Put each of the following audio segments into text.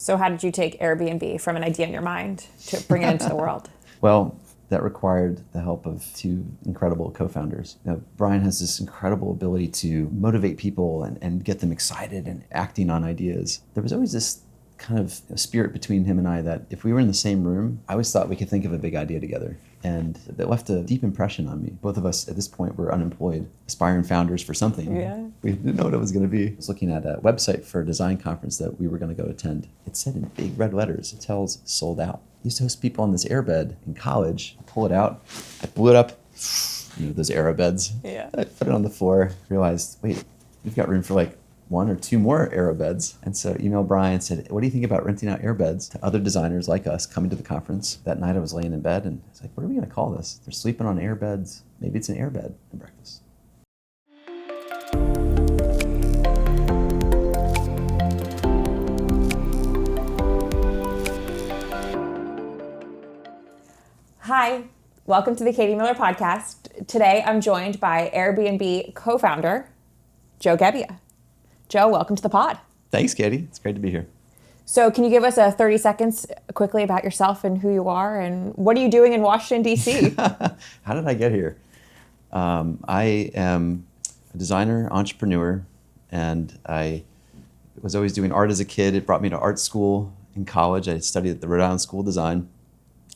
So how did you take Airbnb from an idea in your mind to bring it into the world? Well, that required the help of two incredible co-founders. Brian has this incredible ability to motivate people and get them excited and acting on ideas. There was always this kind of spirit between him and I that if we were in the same room, I always thought we could think of a big idea together. And that left a deep impression on me. Both of us at this point were unemployed, aspiring founders for something. Yeah. We didn't know what it was going to be. I was looking at a website for a design conference that we were going to go attend. It said in big red letters, hotels sold out. I used to host people on this airbed in college. I pull it out, I blew it up, those airbeds. Yeah. I put it on the floor, realized, wait, we've got room for like 1 or 2 more airbeds. And so emailed Brian and said, what do you think about renting out airbeds to other designers like us coming to the conference? That night I was laying in bed and I was like, what are we going to call this? They're sleeping on airbeds. Maybe it's an airbed and breakfast. Hi, welcome to the Katie Miller podcast. Today I'm joined by Airbnb co-founder, Joe Gebbia. Joe, welcome to the pod. Thanks, Katie. It's great to be here. So can you give us a 30 seconds quickly about yourself and who you are and what are you doing in Washington, D.C.? How did I get here? I am a designer, entrepreneur, and I was always doing art as a kid. It brought me to art school in college. I studied at the Rhode Island School of Design,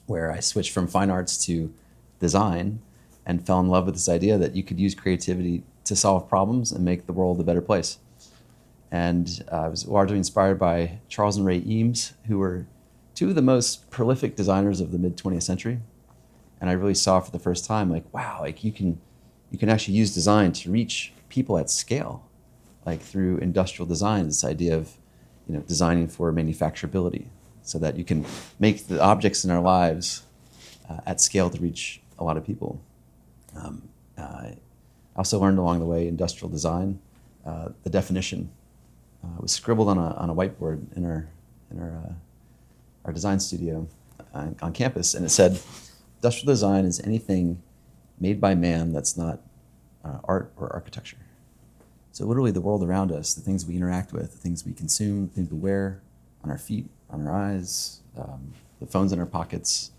where I switched from fine arts to design and fell in love with this idea that you could use creativity to solve problems and make the world a better place. And I was largely inspired by Charles and Ray Eames, who were two of the most prolific designers of the mid-20th century. And I really saw for the first time, like, wow, like you can actually use design to reach people at scale, like through industrial design, this idea of, designing for manufacturability so that you can make the objects in our lives at scale to reach a lot of people. I also learned along the way industrial design, the definition. Was scribbled on a whiteboard in our design studio on campus, and it said, "Industrial design is anything made by man that's not art or architecture." So literally, the world around us, the things we interact with, the things we consume, the things we wear on our feet, on our eyes, the phones in our pockets,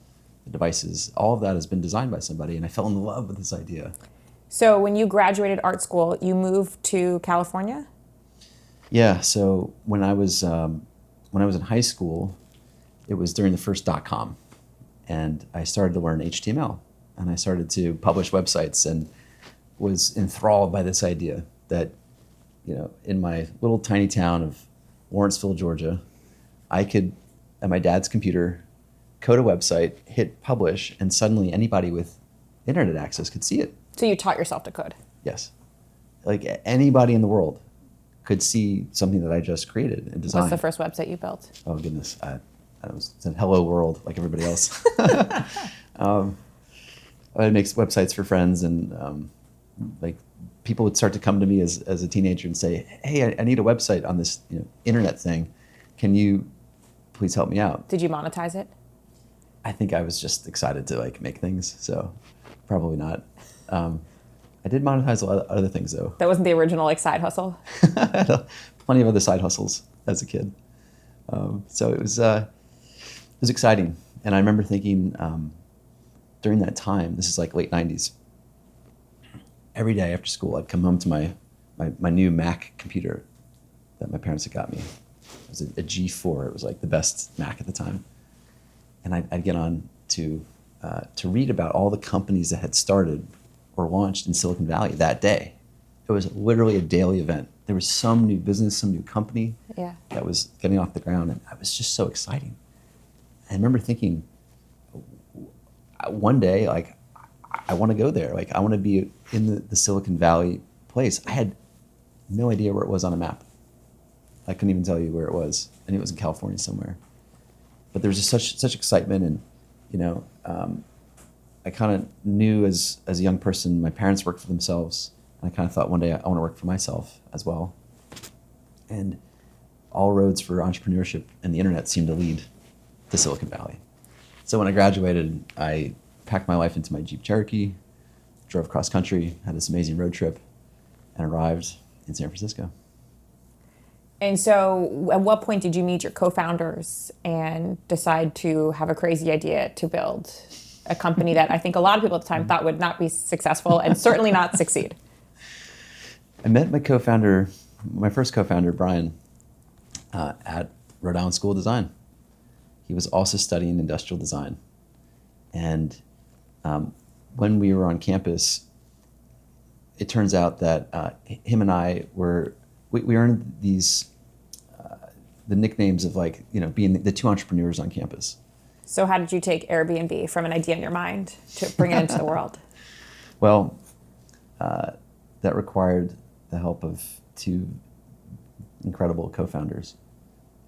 the devices, all of that has been designed by somebody, and I fell in love with this idea. So when you graduated art school, you moved to California? Yeah, so when I was in high school, it was during the first .com, and I started to learn HTML, and I started to publish websites, and was enthralled by this idea that, in my little tiny town of Lawrenceville, Georgia, I could, at my dad's computer, code a website, hit publish, and suddenly anybody with internet access could see it. So you taught yourself to code? Yes, like anybody in the world could see something that I just created and designed. What's the first website you built? Oh goodness, I said hello world like everybody else. I'd make websites for friends, and like people would start to come to me as a teenager and say, "Hey, I need a website on this internet thing. Can you please help me out?" Did you monetize it? I think I was just excited to make things, so probably not. I did monetize a lot of other things, though. That wasn't the original side hustle? I had plenty of other side hustles as a kid. So it was exciting. And I remember thinking during that time, this is like late 90s, every day after school, I'd come home to my new Mac computer that my parents had got me. It was a G4. It was like the best Mac at the time. And I'd get on to read about all the companies that had started or launched in Silicon Valley that day. It was literally a daily event. There was some new business, some new company that was getting off the ground, and it was just so exciting. I remember thinking, one day, I want to go there. I want to be in the Silicon Valley place. I had no idea where it was on a map. I couldn't even tell you where it was. I knew it was in California somewhere. But there was just such excitement, and I kind of knew as a young person, my parents worked for themselves, and I kind of thought one day I want to work for myself as well. And all roads for entrepreneurship and the internet seemed to lead to Silicon Valley. So when I graduated, I packed my life into my Jeep Cherokee, drove cross country, had this amazing road trip, and arrived in San Francisco. And so at what point did you meet your co-founders and decide to have a crazy idea to build a company that I think a lot of people at the time thought would not be successful and certainly not succeed? I met my first co-founder, Brian, at Rhode Island School of Design. He was also studying industrial design. And when we were on campus, it turns out that him and I we earned these, the nicknames of being the two entrepreneurs on campus. So how did you take Airbnb from an idea in your mind to bring it into the world? Well, that required the help of two incredible co-founders.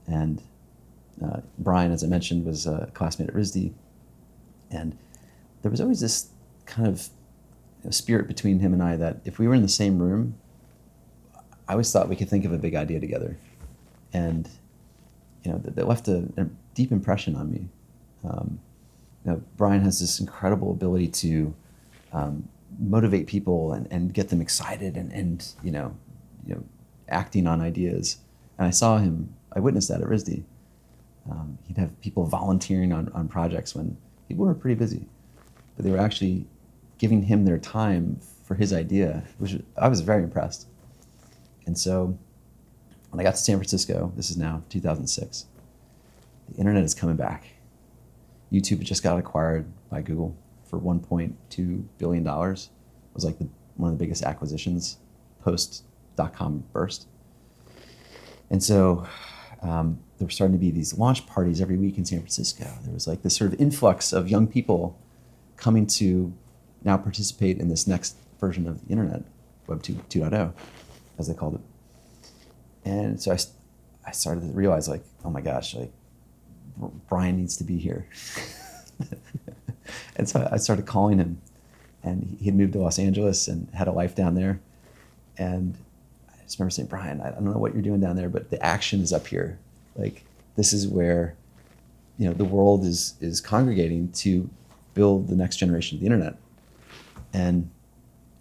And Brian, as I mentioned, was a classmate at RISD. And there was always this kind of spirit between him and I that if we were in the same room, I always thought we could think of a big idea together. And that left a deep impression on me. Brian has this incredible ability to motivate people and get them excited and acting on ideas. And I witnessed that at RISD. He'd have people volunteering on projects when people were pretty busy, but they were actually giving him their time for his idea, which I was very impressed. And so when I got to San Francisco, this is now 2006, the internet is coming back. YouTube just got acquired by Google for $1.2 billion. It was like one of the biggest acquisitions post.com burst. And so there were starting to be these launch parties every week in San Francisco. There was like this sort of influx of young people coming to now participate in this next version of the internet, Web 2.0, as they called it. And so I started to realize, oh my gosh, Brian needs to be here. And so I started calling him, and he had moved to Los Angeles and had a life down there. And I just remember saying, Brian, I don't know what you're doing down there, but the action is up here. This is where, the world is congregating to build the next generation of the internet. And,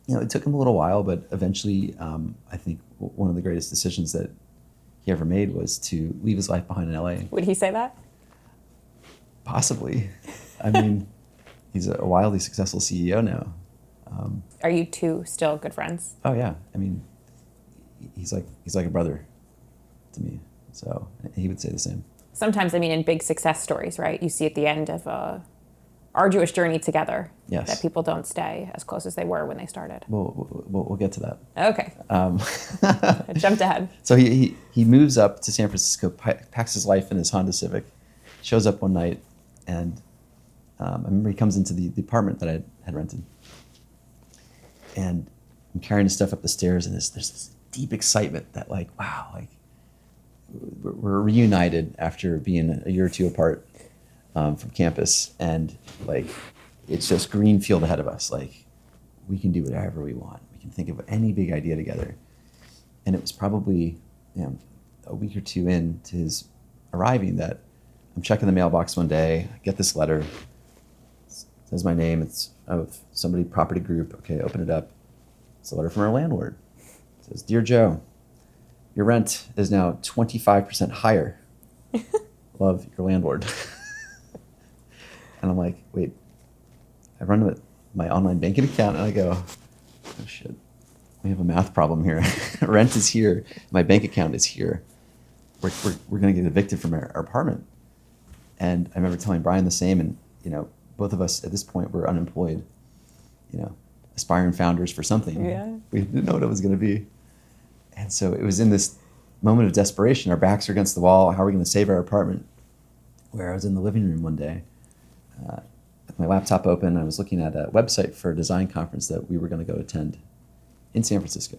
it took him a little while, but eventually, I think one of the greatest decisions that he ever made was to leave his life behind in LA. Would he say that? Possibly. I mean, he's a wildly successful CEO now. Are you two still good friends? Oh yeah. I mean, he's like a brother to me. So he would say the same. Sometimes, in big success stories, right? You see at the end of a arduous journey together, yes, that people don't stay as close as they were when they started. We'll get to that. Okay. I jumped ahead. So he moves up to San Francisco, packs his life in his Honda Civic, shows up one night, and I remember he comes into the apartment that I had rented. And I'm carrying his stuff up the stairs, and there's this deep excitement that wow, we're reunited after being a year or two apart from campus, and it's just green field ahead of us. We can do whatever we want. We can think of any big idea together. And it was probably a week or two into his arriving that I'm checking the mailbox one day, I get this letter. It says my name, it's of somebody, property group. Okay, open it up. It's a letter from our landlord. It says, Dear Joe, your rent is now 25% higher. Love, your landlord. And I'm like, wait, I run with my online banking account and I go, oh shit, we have a math problem here. Rent is here, my bank account is here. We're gonna get evicted from our apartment. And I remember telling Brian the same, and both of us at this point were unemployed, aspiring founders for something. Yeah. We didn't know what it was gonna be. And so it was in this moment of desperation, our backs are against the wall, how are we gonna save our apartment? Where I was in the living room one day, with my laptop open, I was looking at a website for a design conference that we were gonna go attend in San Francisco.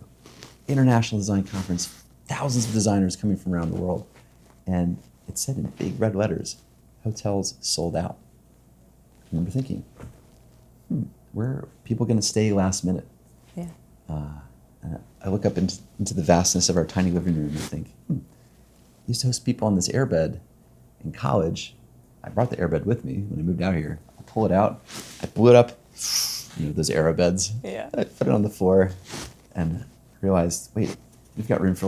International Design Conference, thousands of designers coming from around the world. And it said in big red letters, hotels sold out. I remember thinking, where are people gonna stay last minute? Yeah. And I look up into the vastness of our tiny living room and think, I used to host people on this airbed in college. I brought the airbed with me when I moved out here. I pull it out, I blew it up, those aerobeds. Yeah. I put it on the floor and realized, wait, we've got room for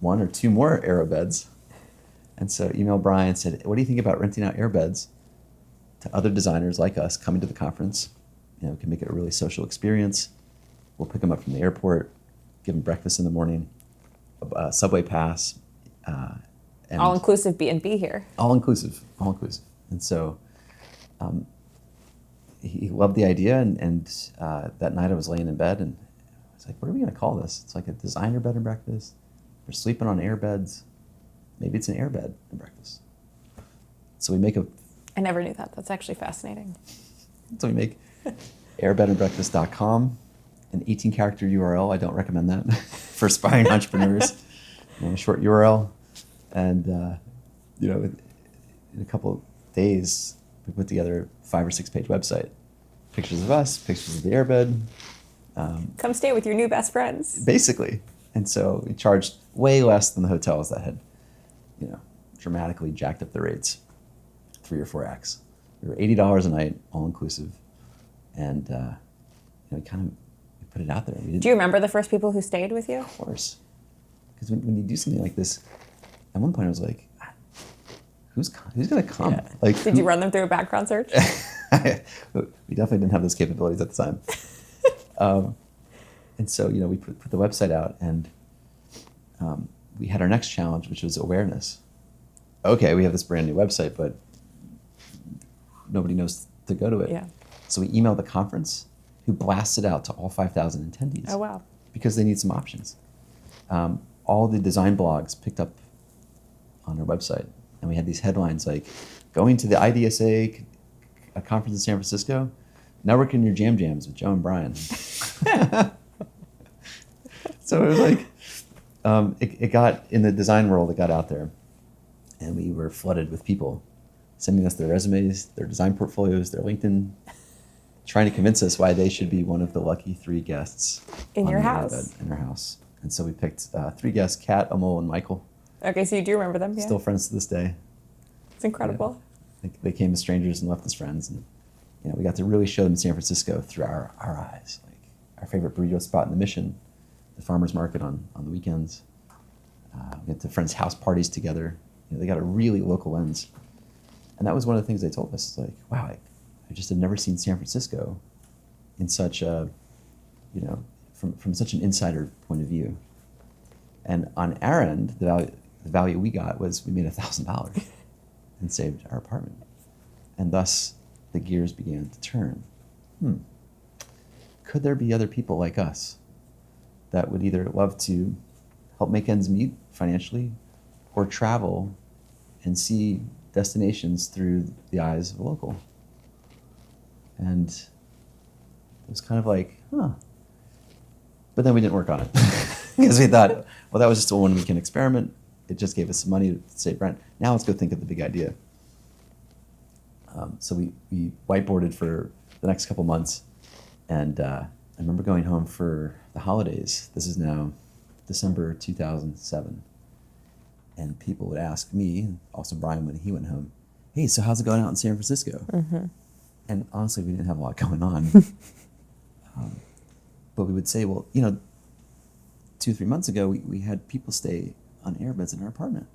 one or two more aero beds. And so emailed Brian and said, what do you think about renting out air beds to other designers like us coming to the conference? You know, we can make it a really social experience. We'll pick them up from the airport, give them breakfast in the morning, a subway pass. And All-inclusive B&B here. All inclusive. And so he loved the idea. And that night I was laying in bed and I was like, what are we going to call this? It's like a designer bed and breakfast. We're sleeping on air beds. Maybe it's an air bed and breakfast. So we make I never knew that. That's actually fascinating. So we make airbedandbreakfast.com, an 18-character URL. I don't recommend that for aspiring entrepreneurs. A short URL. And, in a couple of days, we put together a 5 or 6 page website. Pictures of us, pictures of the airbed. Come stay with your new best friends. Basically. And so we charged way less than the hotels that had, dramatically jacked up the rates 3 or 4x. We were $80 a night, all inclusive. And, we put it out there. Do you remember the first people who stayed with you? Of course. Because when you do something like this, at one point I was like, who's going to come? Yeah. Like, Did you run them through a background search? We definitely didn't have those capabilities at the time. And so, we put the website out, and we had our next challenge, which was awareness. Okay, we have this brand new website, but nobody knows to go to it. Yeah. So we emailed the conference, who blasted out to all 5,000 attendees. Oh, wow. Because they need some options. All the design blogs picked up on our website, and we had these headlines like, going to the IDSA a conference in San Francisco, networking your jams with Joe and Brian. So it was like, it got, in the design world, it got out there, and we were flooded with people sending us their resumes, their design portfolios, their LinkedIn, trying to convince us why they should be one of the lucky 3 guests in your house. In our house. And so we picked 3 guests, Kat, Amol, and Michael. Okay, so you do remember them? Yeah. Still friends to this day. It's incredible. Yeah. They came as strangers and left as friends. And we got to really show them San Francisco through our eyes. Like our favorite burrito spot in the Mission, the farmer's market on the weekends. We went to friends' house parties together. They got a really local lens. And that was one of the things they told us. It's like, wow, I just had never seen San Francisco in such a, from such an insider point of view. And on our end, the value we got was we made $1,000 and saved our apartment. And thus, the gears began to turn. Could there be other people like us that would either love to help make ends meet financially or travel and see destinations through the eyes of a local? And it was kind of like, But then we didn't work on it because we thought, well, that was just a 1-weekend experiment. It just gave us some money to save rent. Now let's go think of the big idea. So we whiteboarded for the next couple months. And I remember going home for the holidays. This is now December 2007. And people would ask me, also Brian when he went home, hey, so how's it going out in San Francisco? Mm-hmm. And honestly, we didn't have a lot going on. But we would say, well, 2 or 3 months ago, we had people stay on airbeds in our apartment.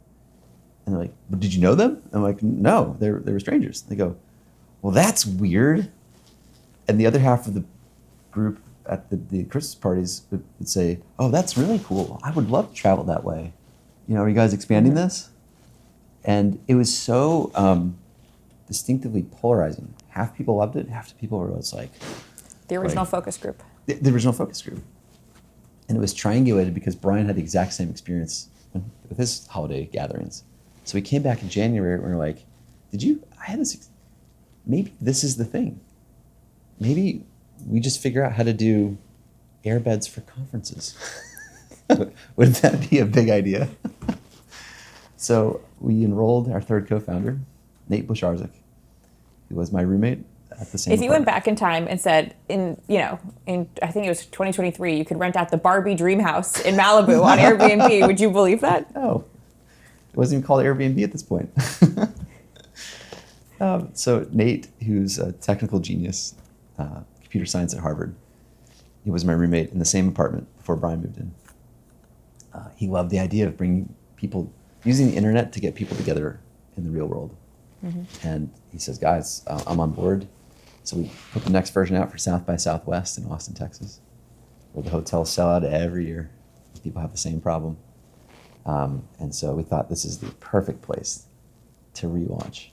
And they're like, but did you know them? I'm like, no, they were strangers. They go, well, that's weird. And the other half of the group at the Christmas parties would say, oh, that's really cool. I would love to travel that way. Are you guys expanding this? And it was so distinctively polarizing. Half people loved it, half the people were just like... The original focus group. The original focus group. And it was triangulated because Brian had the exact same experience with his holiday gatherings. So we came back in January and we were like, I had this, maybe this is the thing. Maybe we just figure out how to do airbeds for conferences. Wouldn't that be a big idea? So we enrolled our 3rd co-founder, Nate Busharzik, who was my roommate at the same If you went back in time and said, in I think it was 2023, you could rent out the Barbie dream house in Malibu on Airbnb, would you believe that? No. It wasn't even called Airbnb at this point. So Nate, who's a technical genius, computer science at Harvard, he was my roommate in the same apartment before Brian moved in. he loved the idea of bringing people, using the internet to get people together in the real world. And he says, guys, I'm on board. So we put the next version out for South by Southwest in Austin, Texas, where the hotels sell out every year. People have the same problem. And so we thought this is the perfect place to relaunch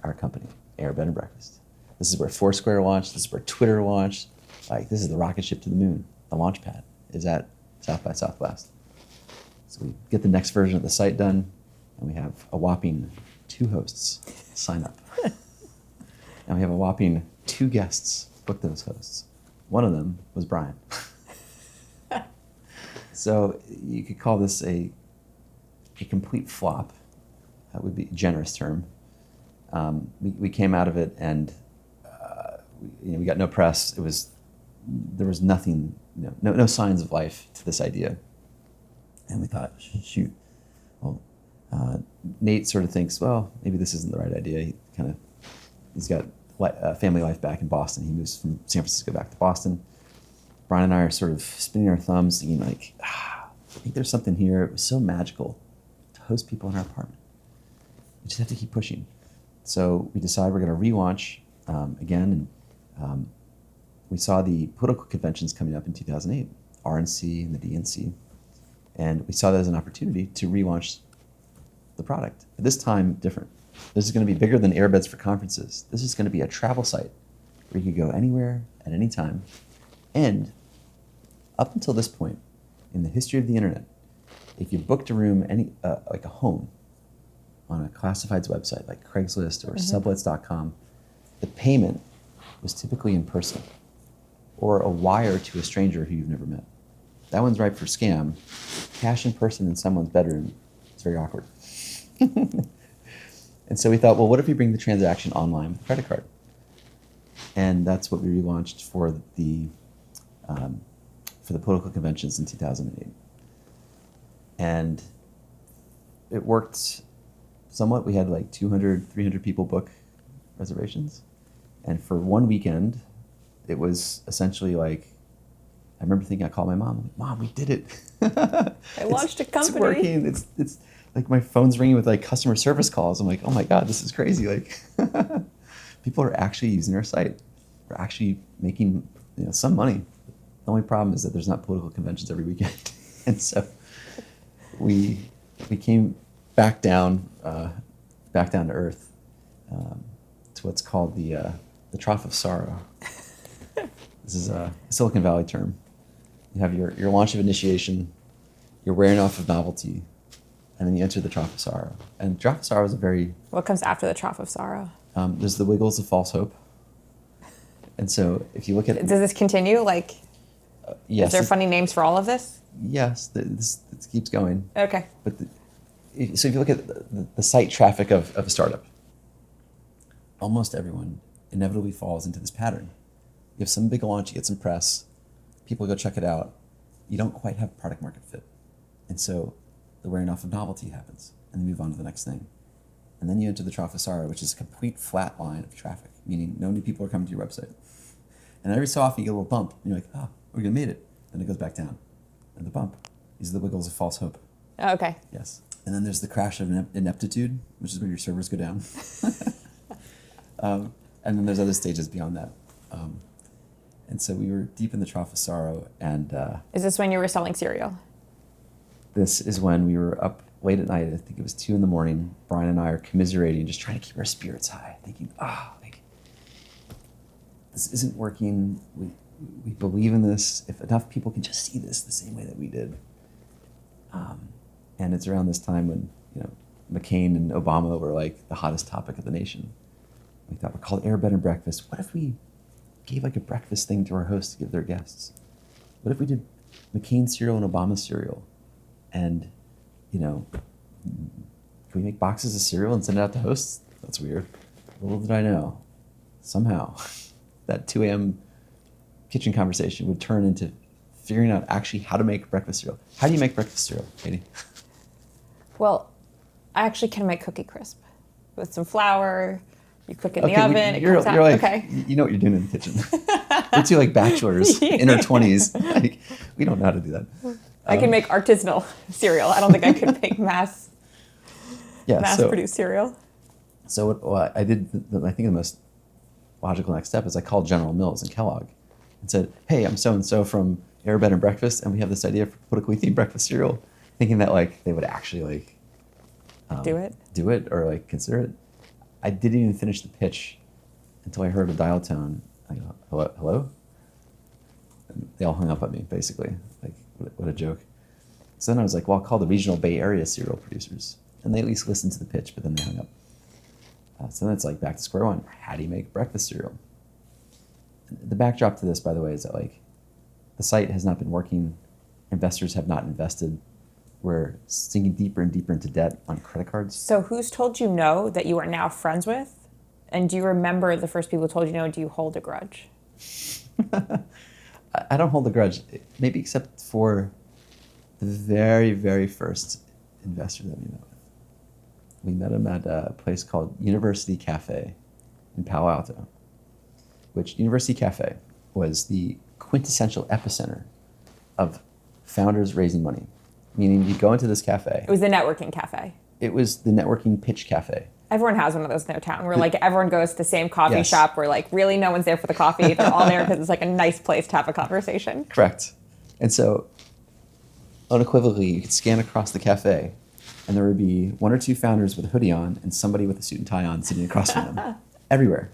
our company, Air Bed and Breakfast. This is where Foursquare launched. This is where Twitter launched. Like, this is the rocket ship to the moon. The launch pad is at South by Southwest. So we get the next version of the site done, and we have a whopping 2 hosts sign up. And we have a whopping 2 guests book those hosts. One of them was Brian. So you could call this a complete flop. That would be a generous term. We came out of it, and we got no press. There was nothing, no signs of life to this idea. And we thought, shoot, well, Nate sort of thinks, well, maybe this isn't the right idea. He's got family life back in Boston. He moves from San Francisco back to Boston. Brian and I are sort of spinning our thumbs, thinking like, I think there's something here. It was so magical to host people in our apartment. We just have to keep pushing. So we decided we're going to relaunch again. And we saw the political conventions coming up in 2008, RNC and the DNC. And we saw that as an opportunity to relaunch the product. But this time, different. This is going to be bigger than Airbeds for conferences. This is going to be a travel site where you could go anywhere at any time. And up until this point, in the history of the internet, if you booked a room, like a home, on a classifieds website like Craigslist or sublets.com, the payment was typically in person or a wire to a stranger who you've never met. That one's ripe for scam. Cash in person in someone's bedroom is very awkward. And so we thought, well, what if we bring the transaction online with a credit card? And that's what we relaunched for the political conventions in 2008. And it worked somewhat. We had like 200, 300 people book reservations. And for one weekend, it was essentially like, I remember thinking, I called my mom, Mom, we did it. I launched a company. It's working. It's like my phone's ringing with like customer service calls. I'm like, oh my God, this is crazy. Like people are actually using our site. We're actually making some money. The only problem is that there's not political conventions every weekend. And so we came back down to earth to what's called the trough of sorrow. This is a Silicon Valley term. You have your launch of initiation, your wearing off of novelty, and then you enter the trough of sorrow. And the trough of sorrow is What comes after the trough of sorrow? There's the wiggles of false hope. And so if you look at... Does this continue? Yes. Is there funny names for all of this? Yes, this keeps going. Okay. But so if you look at the site traffic of a startup, almost everyone inevitably falls into this pattern. You have some big launch, you get some press, people go check it out, you don't quite have product market fit. And so the wearing off of novelty happens, and then you move on to the next thing. And then you enter the trough of sorrow, which is a complete flat line of traffic, meaning no new people are coming to your website. And every so often you get a little bump, and you're like, oh, we made it. Then it goes back down. And the bump. These are the wiggles of false hope. Oh, okay. Yes. And then there's the crash of ineptitude, which is when your servers go down. And then there's other stages beyond that. And so we were deep in the trough of sorrow. And is this when you were selling cereal? This is when we were up late at night. I think it was 2 a.m. Brian and I are commiserating, just trying to keep our spirits high, thinking, this isn't working. We believe in this. If enough people can just see this the same way that we did. And it's around this time when McCain and Obama were like the hottest topic of the nation. We thought, we're called Air Bed and Breakfast. What if we gave like a breakfast thing to our hosts to give their guests? What if we did McCain cereal and Obama cereal? And, can we make boxes of cereal and send it out to hosts? That's weird. Little did I know, somehow, that 2 a.m. kitchen conversation would turn into figuring out actually how to make breakfast cereal. How do you make breakfast cereal, Katie? Well, I actually can make Cookie Crisp with some flour. You cook it in the oven. It comes out. Like, okay. You know what you're doing in the kitchen. We're two like bachelors in our 20s. Like, we don't know how to do that. I can make artisanal cereal. I don't think I could make mass-produced cereal. So what I did, I think the most logical next step is I called General Mills and Kellogg and said, hey, I'm so-and-so from Air Bed and Breakfast, and we have this idea for politically themed breakfast cereal, thinking that like they would actually like do it or like consider it. I didn't even finish the pitch until I heard a dial tone. I go, hello? And they all hung up on me, basically. Like, what a joke. So then I was like, well, I'll call the regional Bay Area cereal producers. And they at least listened to the pitch, but then they hung up. So then it's like back to square one. How do you make breakfast cereal? The backdrop to this, by the way, is that like the site has not been working. Investors have not invested. We're sinking deeper and deeper into debt on credit cards. So who's told you no that you are now friends with? And do you remember the first people who told you no? Do you hold a grudge? I don't hold a grudge, maybe except for the very, very first investor that we met with. We met him at a place called University Cafe in Palo Alto, which University Cafe was the quintessential epicenter of founders raising money. Meaning you go into this cafe. It was the networking cafe. It was the networking pitch cafe. Everyone has one of those in their town where like everyone goes to the same coffee shop where like really no one's there for the coffee. They're all there because it's like a nice place to have a conversation. Correct. And so unequivocally, you could scan across the cafe and there would be one or two founders with a hoodie on and somebody with a suit and tie on sitting across from them. Everywhere.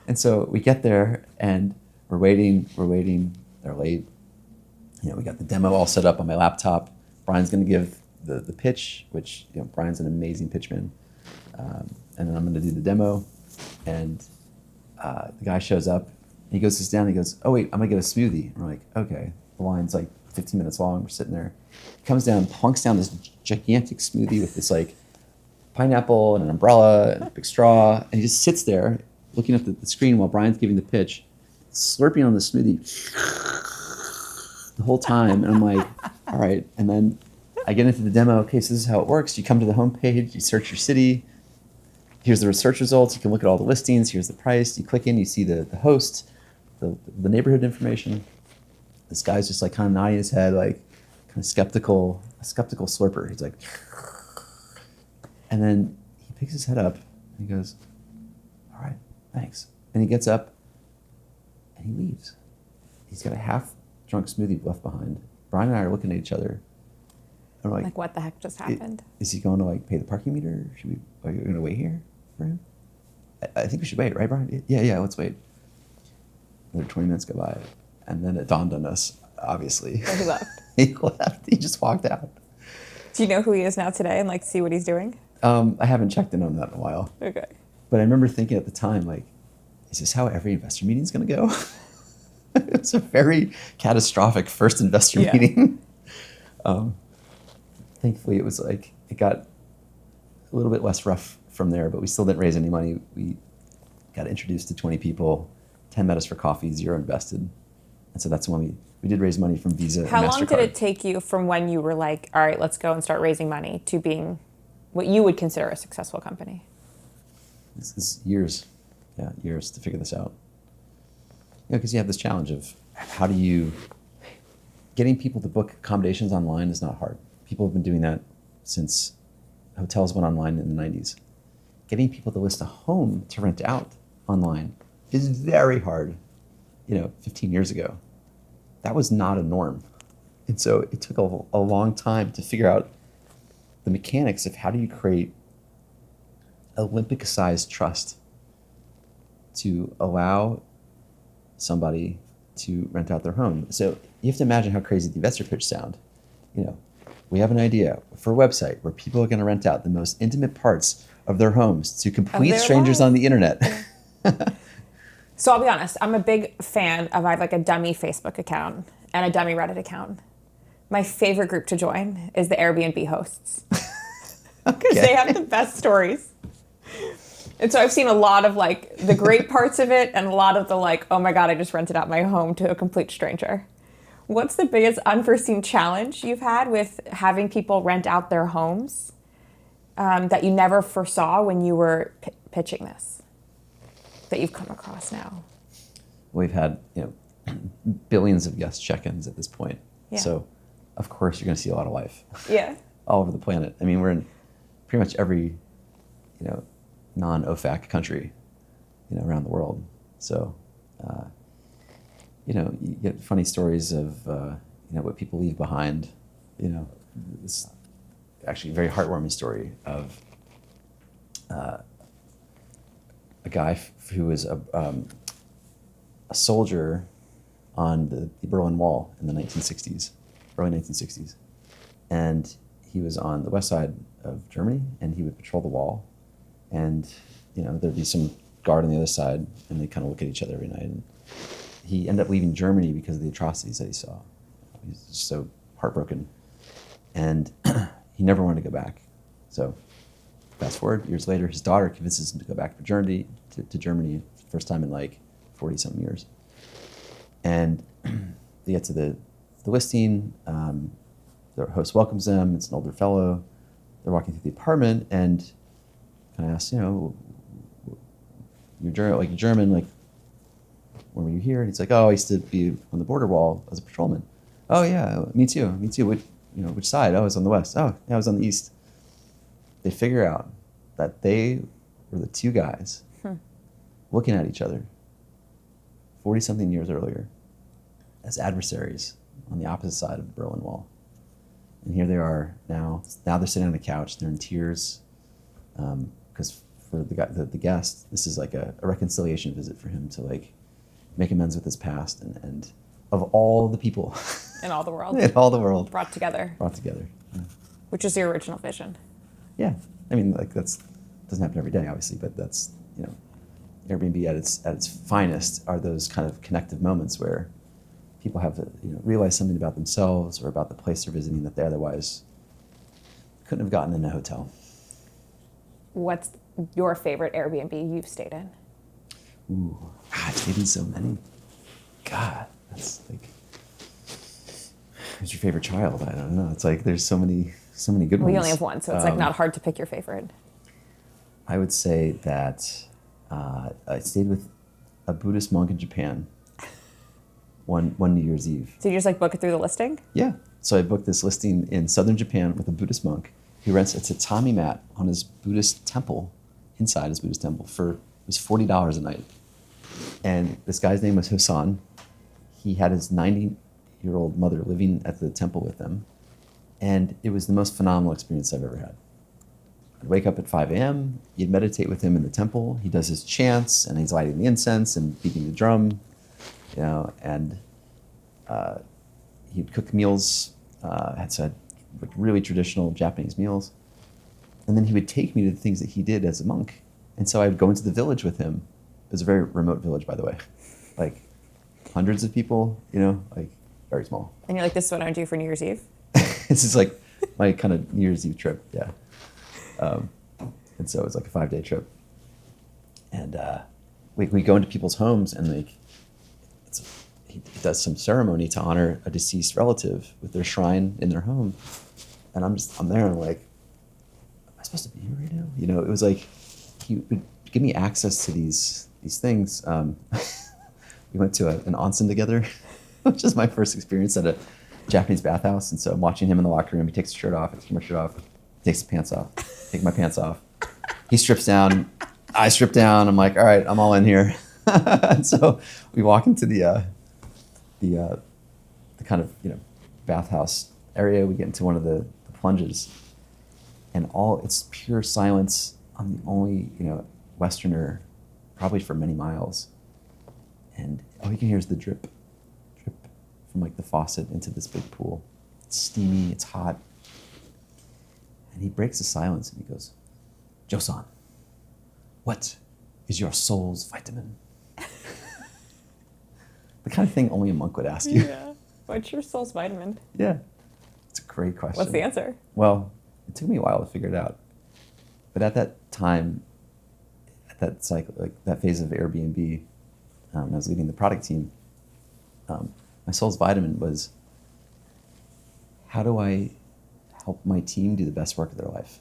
And so we get there and we're waiting, they're late. You know, we got the demo all set up on my laptop. Brian's going to give the pitch, which, you know, Brian's an amazing pitchman. And then I'm going to do the demo. And the guy shows up. And he goes, sits down. And he goes, oh, wait, I'm going to get a smoothie. And we're like, okay. The line's like 15 minutes long. We're sitting there. He comes down, plunks down this gigantic smoothie with this like pineapple and an umbrella and a big straw. And he just sits there looking at the screen while Brian's giving the pitch, slurping on the smoothie the whole time. And I'm like, all right. And then I get into the demo. Okay, so this is how it works. You come to the homepage, you search your city. Here's the search results. You can look at all the listings. Here's the price. You click in, you see the host, the neighborhood information. This guy's just like kind of nodding his head, like kind of skeptical, a skeptical slurper. He's like, and then he picks his head up and he goes, all right, thanks. And he gets up and he leaves. He's got a half-drunk smoothie left behind. Brian and I are looking at each other. And we're like, what the heck just happened? Is he going to like pay the parking meter? Are you going to wait here for him? I think we should wait, right, Brian? Yeah, let's wait. Another 20 minutes go by. And then it dawned on us, obviously. So he left. He left. He just walked out. Do you know who he is now today and like see what he's doing? I haven't checked in on that in a while. Okay. But I remember thinking at the time, like, is this how every investor meeting is going to go? It's a very catastrophic first investor meeting. Thankfully, it was like, it got a little bit less rough from there, but we still didn't raise any money. We got introduced to 20 people, 10 met us for coffee, 0 invested. And so that's when we did raise money from Visa and MasterCard. How long did it take you from when you were like, all right, let's go and start raising money to being what you would consider a successful company? This is years. Yeah, years to figure this out. You know, because you have this challenge of how do you, getting people to book accommodations online is not hard. People have been doing that since hotels went online in the 90s. Getting people to list a home to rent out online is very hard. 15 years ago, that was not a norm. And so it took a long time to figure out the mechanics of how do you create Olympic-sized trust to allow somebody to rent out their home. So you have to imagine how crazy the investor pitch sound. We have an idea for a website where people are going to rent out the most intimate parts of their homes to complete strangers on the internet. So I'll be honest, I'm a big fan of, I have like a dummy Facebook account and a dummy Reddit account. My favorite group to join is the Airbnb hosts. Because they have the best stories. And so I've seen a lot of like the great parts of it and a lot of the like, oh my God, I just rented out my home to a complete stranger. What's the biggest unforeseen challenge you've had with having people rent out their homes that you never foresaw when you were pitching this, that you've come across now? We've had billions of guest check-ins at this point. Yeah. So, of course, you're going to see a lot of life Yeah. all over the planet. I mean, we're in pretty much every, non-OFAC country, around the world. So, you get funny stories of, what people leave behind. This actually a very heartwarming story of a guy who was a soldier on the Berlin Wall in the 1960s, early 1960s. And he was on the west side of Germany, and he would patrol the wall. And, there'd be some guard on the other side, and they'd kind of look at each other every night. And he ended up leaving Germany because of the atrocities that he saw. He was just so heartbroken. And he never wanted to go back. So fast forward, years later, his daughter convinces him to go back to Germany, first time in like 40-something years. And they get to the listing. The host welcomes them. It's an older fellow. They're walking through the apartment, and kind of asks, you're German, like, when were you here? And he's like, oh, I used to be on the border wall as a patrolman. Oh yeah, me too. Which side? Oh, I was on the west. Oh, yeah, I was on the east. They figure out that they were the two guys looking at each other 40-something years earlier as adversaries on the opposite side of the Berlin Wall. And here they are now. Now they're sitting on the couch. They're in tears because for the guest, this is like a reconciliation visit for him to like make amends with his past and of all the people In all the world. in all the world Brought together. Yeah. Which is your original vision. Yeah, I mean, like doesn't happen every day, obviously, but that's Airbnb at its finest are those kind of connective moments where people have to realize something about themselves or about the place they're visiting that they otherwise couldn't have gotten in a hotel. What's your favorite Airbnb you've stayed in? Ooh, I've stayed in so many. God, that's like, who's your favorite child? I don't know. It's like there's so many good ones. We only have one, so it's like not hard to pick your favorite. I would say that I stayed with a Buddhist monk in Japan one New Year's Eve. So you just like book it through the listing? Yeah. So I booked this listing in southern Japan with a Buddhist monk who rents a tatami mat on his Buddhist temple, inside his Buddhist temple, it was $40 a night. And this guy's name was Husan. He had his 90-year-old mother living at the temple with him. And it was the most phenomenal experience I've ever had. I'd wake up at 5 a.m., you'd meditate with him in the temple. He does his chants, and he's lighting the incense and beating the drum, and he'd cook meals, had really traditional Japanese meals. And then he would take me to the things that he did as a monk. And so I would go into the village with him. It was a very remote village, by the way. Like hundreds of people, like very small. And you're like, this is what I would do for New Year's Eve? This is like my kind of New Year's Eve trip, yeah. And so it was like a 5-day trip. And we go into people's homes, and like he does some ceremony to honor a deceased relative with their shrine in their home. And I'm there, and I'm like, am I supposed to be here right now? It was like he would give me access to these things. We went to an onsen together, which is my first experience at a Japanese bathhouse. And so I'm watching him in the locker room. He takes his shirt off, I take my shirt off, takes his pants off, take my pants off. He strips down, I strip down. I'm like, all right, I'm all in here. And so we walk into the kind of bathhouse area. We get into one of the plunges, and it's pure silence. I'm the only Westerner, probably for many miles, and all you can hear is the drip from like the faucet into this big pool. It's steamy, it's hot, and he breaks the silence and he goes, "Josan, what is your soul's vitamin?" The kind of thing only a monk would ask you. Yeah. What's your soul's vitamin? Yeah. It's a great question. What's the answer? Well, it took me a while to figure it out. But at that time, at that cycle, like that phase of Airbnb, I was leading the product team. My soul's vitamin was, how do I help my team do the best work of their life?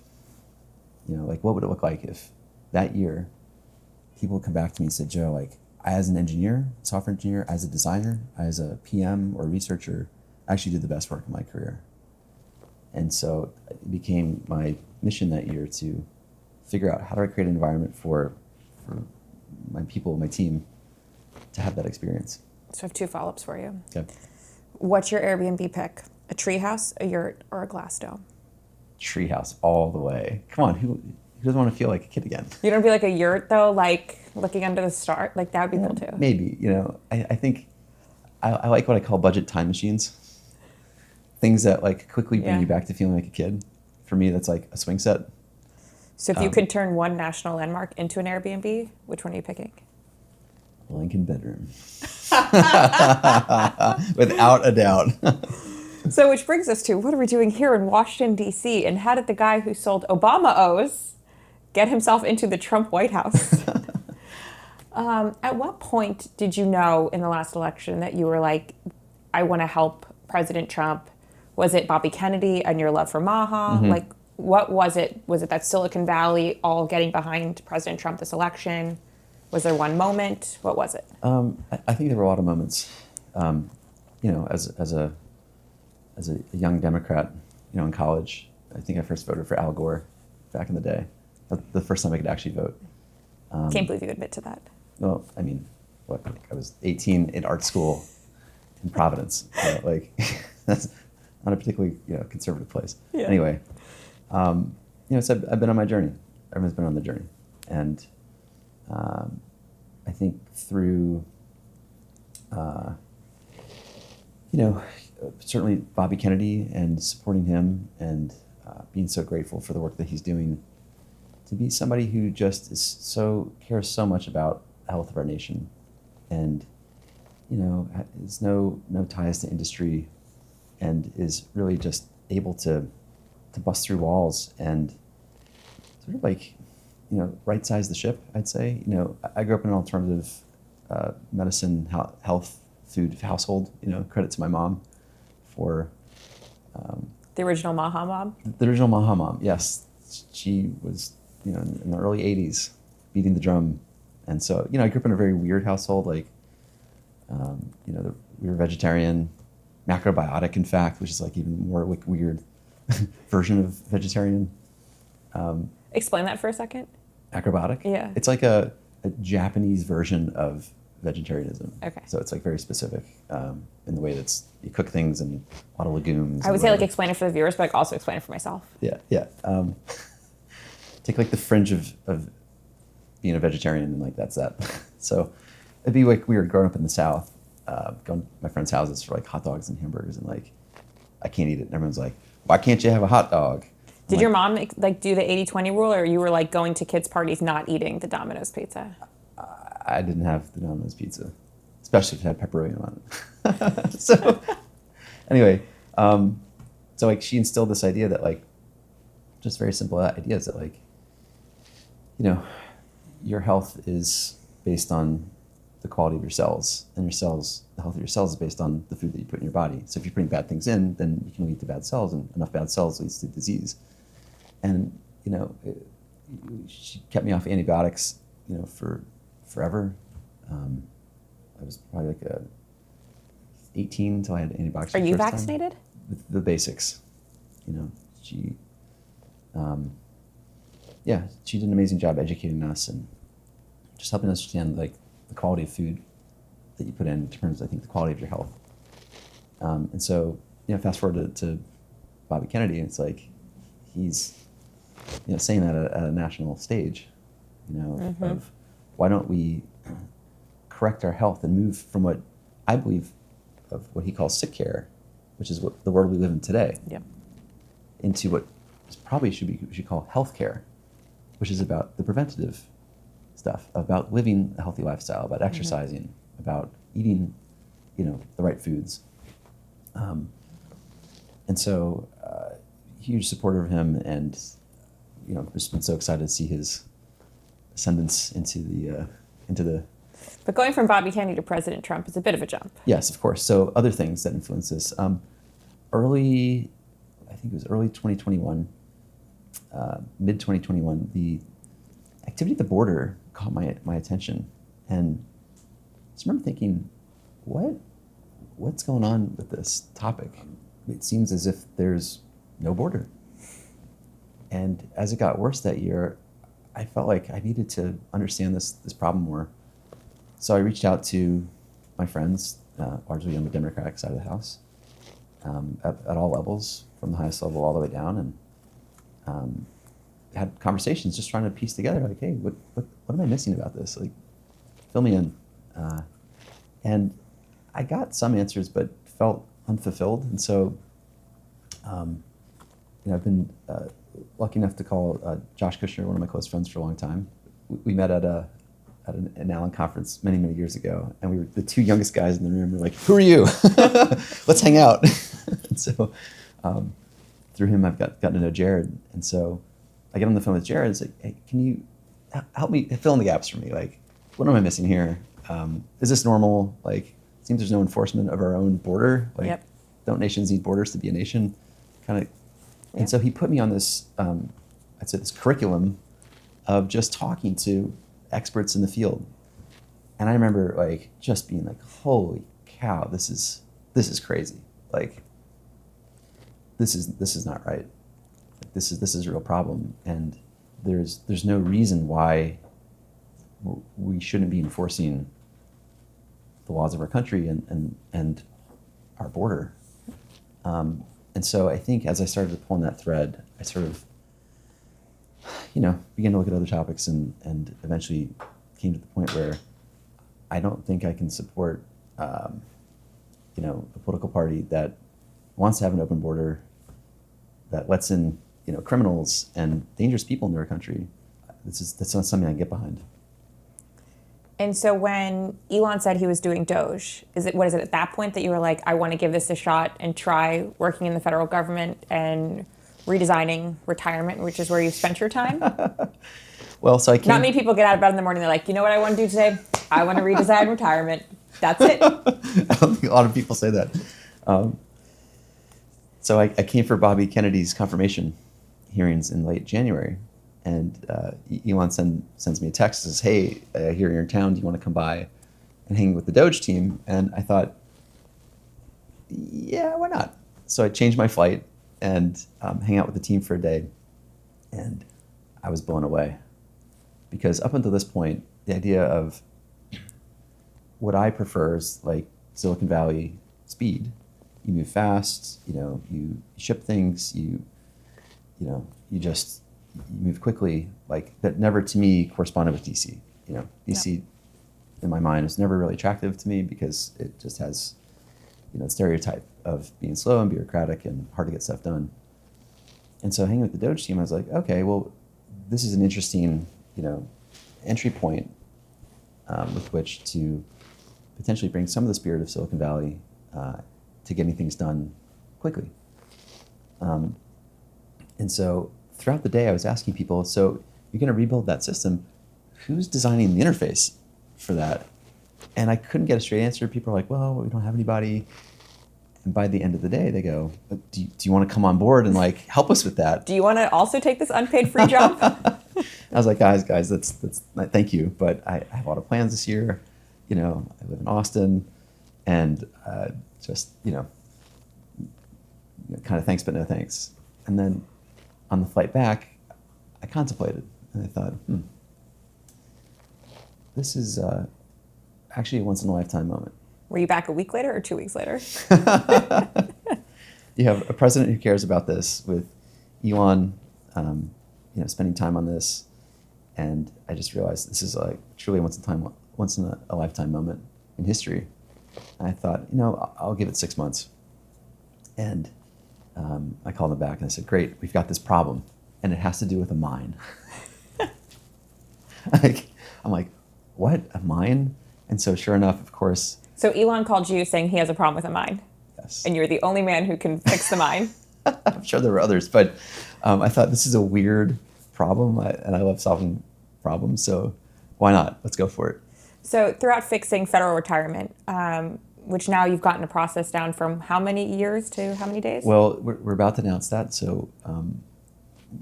Like what would it look like if that year people would come back to me and say, Joe, like, as an engineer, software engineer, as a designer, as a PM or researcher, actually did the best work of my career. And so it became my mission that year to figure out how do I create an environment for my people, my team, to have that experience. So I have 2 follow-ups for you. Okay. What's your Airbnb pick? A treehouse, a yurt, or a glass dome? Treehouse all the way. Come on, who doesn't want to feel like a kid again? You don't be like a yurt though, like looking under the stars? Like that would be cool too. Maybe, I think I like what I call budget time machines. Things that like quickly bring you back to feeling like a kid. For me, that's like a swing set. So if you could turn one national landmark into an Airbnb, which one are you picking? Lincoln bedroom. Without a doubt. So which brings us to, what are we doing here in Washington, D.C.? And how did the guy who sold Obama O's get himself into the Trump White House? At what point did you know in the last election that you were like, I want to help President Trump? Was it Bobby Kennedy and your love for Maha? Mm-hmm. Like, what was it? Was it that Silicon Valley all getting behind President Trump this election? Was there one moment? What was it? I think there were a lot of moments. As a young Democrat, in college, I think I first voted for Al Gore back in the day. The first time I could actually vote. Can't believe you admit to that. Well, I mean, I was 18 in art school in Providence. That's not a particularly conservative place. Yeah. Anyway, so I've been on my journey. Everyone's been on the journey, and I think through, certainly Bobby Kennedy and supporting him and being so grateful for the work that he's doing, to be somebody who just cares so much about the health of our nation, and has no ties to industry, and is really just able to bust through walls and sort of like right size the ship, I'd say. I grew up in an alternative medicine, health, food household. Credit to my mom for the original Maha mom. The original Maha mom, yes. She was in the early 80s beating the drum, and so I grew up in a very weird household. Like we were vegetarian, macrobiotic, in fact, which is like even more like weird version of vegetarian. Explain that for a second. Macrobiotic? Yeah. It's like a Japanese version of vegetarianism. Okay. So it's like very specific in the way that you cook things and a lot of legumes. I would say like explain it for the viewers, but also explain it for myself. Yeah. Take like the fringe of being a vegetarian, and like that's that. So it'd be like weird growing up in the South, going to my friends' houses for like hot dogs and hamburgers, and like I can't eat it. And everyone's like, why can't you have a hot dog? Did your mom like do the 80-20 rule, or you were like going to kids' parties not eating the Domino's pizza? I didn't have the Domino's pizza, especially if it had pepperoni on it. So anyway, so like she instilled this idea that like, just very simple ideas that like, your health is based on the quality of your cells, and the health of your cells is based on the food that you put in your body. So if you're putting bad things in, then you can lead to bad cells, and enough bad cells leads to disease. And she kept me off antibiotics, for forever. I was probably like 18 until I had antibiotics. Are you vaccinated? With the basics, she did an amazing job educating us and just helping us understand like the quality of food that you put in terms of, I think, the quality of your health. And so, fast forward to Bobby Kennedy, and it's like he's, saying that at a national stage, of why don't we correct our health and move from what I believe of what he calls sick care, which is what the world we live in today, into what we should call health care, which is about the preventative stuff, about living a healthy lifestyle, about exercising, about eating, the right foods. And so, huge supporter of him, and just been so excited to see his ascendance into the. But going from Bobby Kennedy to President Trump is a bit of a jump. Yes, of course. So other things that influence this. Early 2021, mid 2021, the activity at the border caught my attention, and I just remember thinking, what what's going on with this topic? It seems as if there's no border. And as it got worse that year, I felt like I needed to understand this problem more. So I reached out to my friends, largely on the Democratic side of the House, at all levels, from the highest level all the way down, and had conversations just trying to piece together, like, hey, what am I missing about this? Like, fill me in. And I got some answers, but felt unfulfilled. And so, I've been lucky enough to call Josh Kushner, one of my close friends, for a long time. We met at an Allen conference many, many years ago, and we were the two youngest guys in the room. We're like, "Who are you? Let's hang out." And so, through him, I've gotten to know Jared, and so I get on the phone with Jared and say, "Hey, can you help me fill in the gaps for me? Like, what am I missing here? Is this normal? Like, it seems there's no enforcement of our own border. Like, Yep. Don't nations need borders to be a nation?" Kind of. And so he put me on this, I'd say this curriculum of just talking to experts in the field. And I remember like just being like, holy cow, this is crazy. Like, this is not right. Like, this is a real problem. And there's no reason why we shouldn't be enforcing the laws of our country and our border. And so I think as I started to pull on that thread, I sort of, began to look at other topics and eventually came to the point where I don't think I can support, a political party that wants to have an open border, that lets in, criminals and dangerous people in their country. That's not something I can get behind. And so when Elon said he was doing Doge, what is it at that point that you were like, I want to give this a shot and try working in the federal government and redesigning retirement, which is where you've spent your time? Well, so I can't. Not many people get out of bed in the morning, they're like, you know what I want to do today? I want to redesign retirement. That's it. I don't think a lot of people say that. So I came for Bobby Kennedy's confirmation hearings in late January. And Elon sends me a text and says, hey, here you're in town. Do you want to come by and hang with the Doge team? And I thought, yeah, why not? So I changed my flight and hang out with the team for a day. And I was blown away. Because up until this point, the idea of what I prefer is like Silicon Valley speed. You move fast, you ship things, you move quickly, like that never to me corresponded with DC. DC in my mind was never really attractive to me because it just has, a stereotype of being slow and bureaucratic and hard to get stuff done. And so hanging with the Doge team, I was like, okay, well, this is an interesting, entry point with which to potentially bring some of the spirit of Silicon Valley to getting things done quickly. And so throughout the day, I was asking people, so you're going to rebuild that system. Who's designing the interface for that? And I couldn't get a straight answer. People are like, well, we don't have anybody. And by the end of the day, they go, do you want to come on board and like help us with that? Do you want to also take this unpaid free job? I was like, guys, that's thank you. But I have a lot of plans this year. I live in Austin and just, kind of thanks, but no thanks. And then on the flight back, I contemplated and I thought, this is actually a once-in-a-lifetime moment. Were you back a week later or 2 weeks later? You have a president who cares about this with Elon, spending time on this. And I just realized this is like truly once in a lifetime moment in history. And I thought, I'll give it 6 months. And I called him back and I said, great, we've got this problem and it has to do with a mine. I'm like, what, a mine? And so sure enough, of course. So Elon called you saying he has a problem with a mine. Yes. And you're the only man who can fix the mine. I'm sure there were others, but I thought this is a weird problem and I love solving problems. So why not? Let's go for it. So throughout fixing federal retirement, which now you've gotten a process down from how many years to how many days? Well, we're about to announce that. So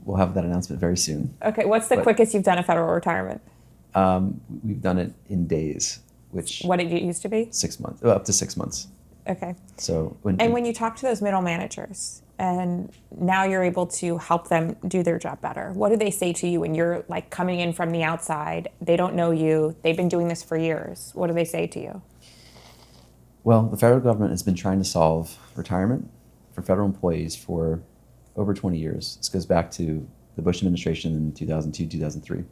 we'll have that announcement very soon. Okay. What's the quickest you've done a federal retirement? We've done it in days, which... What did it used to be? 6 months, up to 6 months. Okay. So when you talk to those middle managers and now you're able to help them do their job better, what do they say to you when you're like coming in from the outside? They don't know you. They've been doing this for years. What do they say to you? well, the federal government has been trying to solve retirement for federal employees for over 20 years. This goes back to the Bush administration in 2002, 2003,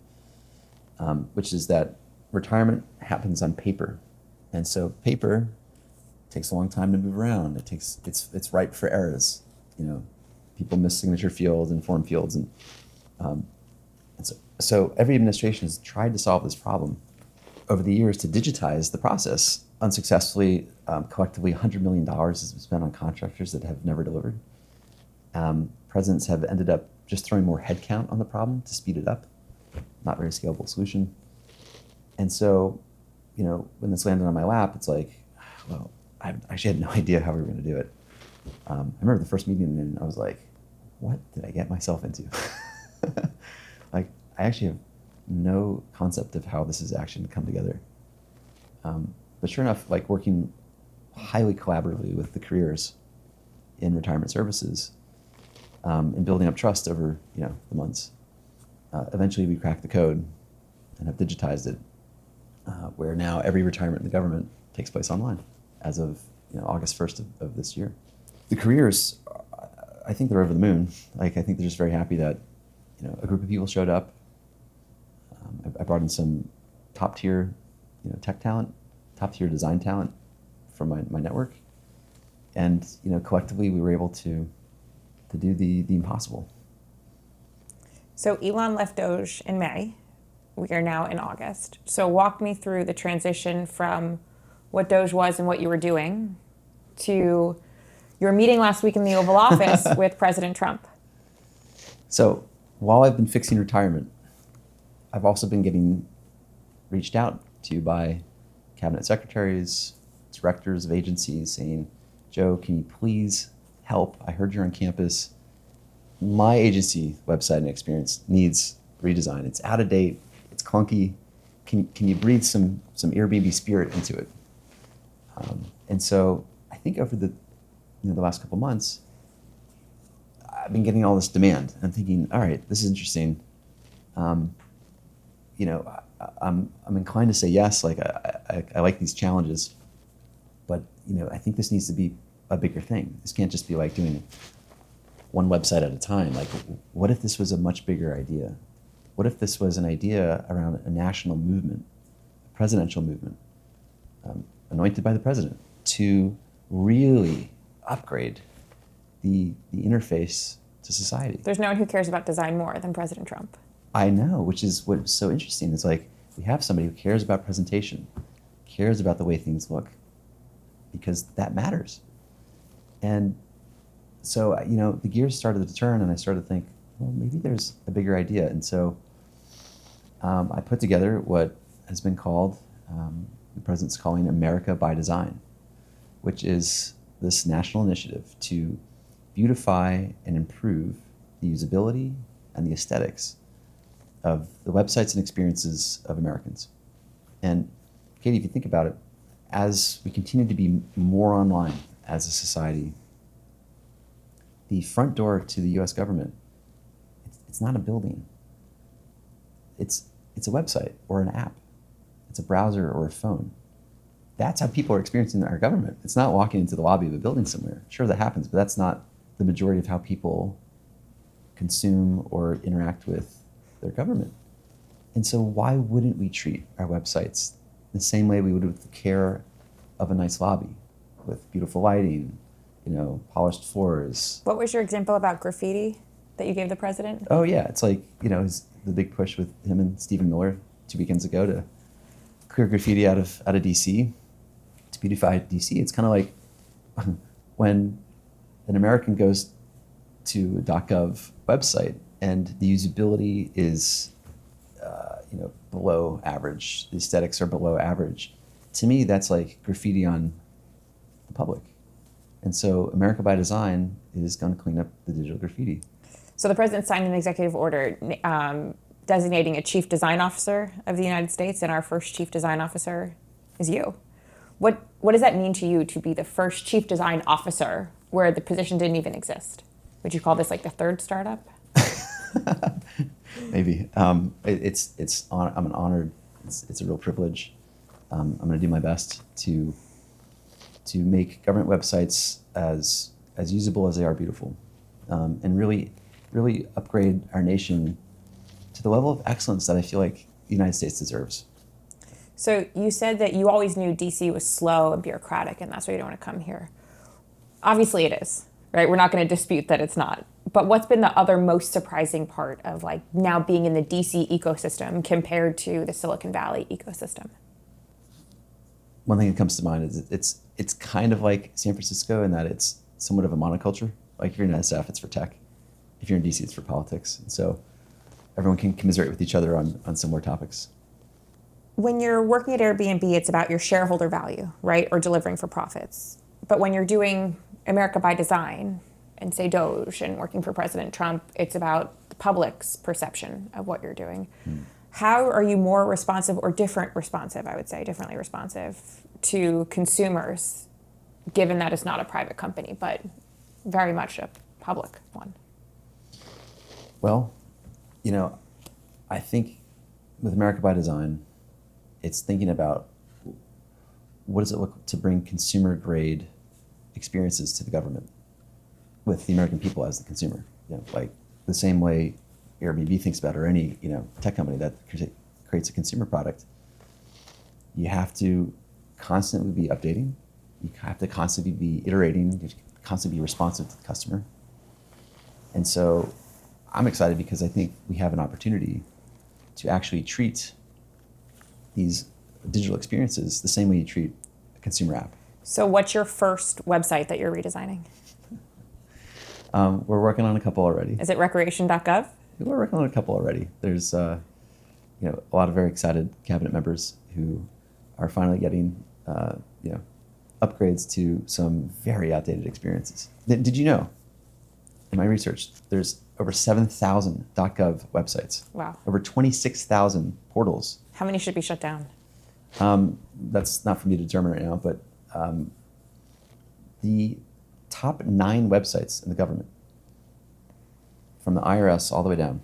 which is that retirement happens on paper. And so paper takes a long time to move around. It's ripe for errors. People miss signature fields and form fields, and so every administration has tried to solve this problem over the years to digitize the process. Unsuccessfully, collectively, $100 million has been spent on contractors that have never delivered. Presidents have ended up just throwing more headcount on the problem to speed it up. Not very scalable solution. And so, when this landed on my lap, it's like, well, I actually had no idea how we were going to do it. I remember the first meeting, and I was like, what did I get myself into? Like, I actually have no concept of how this is actually going to come together. But sure enough, like working highly collaboratively with the careers in retirement services and building up trust over the months, eventually we cracked the code and have digitized it, where now every retirement in the government takes place online as of August 1st of this year. The careers, I think they're over the moon. Like, I think they're just very happy that a group of people showed up. I brought in some top tier tech talent, top tier design talent from my network, and collectively we were able to do the impossible. So Elon left Doge in May. We are now in August. So walk me through the transition from what Doge was and what you were doing to your meeting last week in the Oval Office with President Trump. So while I've been fixing retirement, I've also been getting reached out to by cabinet secretaries, directors of agencies saying, Joe, can you please help? I heard you're on campus. My agency website and experience needs redesign. It's out of date. It's clunky. Can you breathe some Airbnb spirit into it? And so I think over the last couple months, I've been getting all this demand. I'm thinking, all right, this is interesting. I'm inclined to say yes. Like I like these challenges, but I think this needs to be a bigger thing. This can't just be like doing one website at a time. Like, what if this was a much bigger idea? What if this was an idea around a national movement, a presidential movement, anointed by the president, to really upgrade the interface to society? There's no one who cares about design more than President Trump. I know, which is what's so interesting. Is like we have somebody who cares about presentation, cares about the way things look, because that matters. And so, the gears started to turn, and I started to think, well, maybe there's a bigger idea. And so I put together what has been called, the president's calling America by Design, which is this national initiative to beautify and improve the usability and the aesthetics of the websites and experiences of Americans. And Katie, if you think about it, as we continue to be more online as a society, the front door to the US government, it's not a building. It's a website or an app. It's a browser or a phone. That's how people are experiencing our government. It's not walking into the lobby of a building somewhere. Sure, that happens, but that's not the majority of how people consume or interact with their government. And so why wouldn't we treat our websites the same way we would with the care of a nice lobby, with beautiful lighting, polished floors? What was your example about graffiti that you gave the president? Oh yeah, it's like, the big push with him and Stephen Miller 2 weekends ago to clear graffiti out of DC, to beautify DC. It's kind of like when an American goes to a .gov website and the usability is below average, the aesthetics are below average. To me, that's like graffiti on the public. And so America by Design is going to clean up the digital graffiti. So the president signed an executive order designating a chief design officer of the United States, and our first chief design officer is you. What does that mean to you to be the first chief design officer where the position didn't even exist? Would you call this like the third startup? Maybe. I'm an honored. It's a real privilege. I'm going to do my best to make government websites as usable as they are beautiful, and really upgrade our nation to the level of excellence that I feel like the United States deserves. So you said that you always knew DC was slow and bureaucratic, and that's why you don't want to come here. Obviously it is, right? We're not going to dispute that it's not. But what's been the other most surprising part of like now being in the DC ecosystem compared to the Silicon Valley ecosystem? One thing that comes to mind is it's kind of like San Francisco in that it's somewhat of a monoculture. Like if you're in SF, it's for tech. If you're in DC, it's for politics. And so everyone can commiserate with each other on similar topics. When you're working at Airbnb, it's about your shareholder value, right? Or delivering for profits. But when you're doing America by Design and say Doge and working for President Trump, it's about the public's perception of what you're doing. How are you more responsive or differently responsive to consumers, given that it's not a private company, but very much a public one? Well, I think with America by Design, it's thinking about what does it look to bring consumer grade experiences to the government with the American people as the consumer. Like the same way Airbnb thinks about, or any tech company that creates a consumer product. You have to constantly be updating. You have to constantly be iterating. You have to constantly be responsive to the customer. And so I'm excited because I think we have an opportunity to actually treat these digital experiences the same way you treat a consumer app. So what's your first website that you're redesigning? We're working on a couple already. Is it recreation.gov? We're working on a couple already. There's a lot of very excited cabinet members who are finally getting upgrades to some very outdated experiences. Did you know, in my research, there's over 7,000 .gov websites. Wow. Over 26,000 portals. How many should be shut down? That's not for me to determine right now, but the top 9 websites in the government, from the IRS all the way down,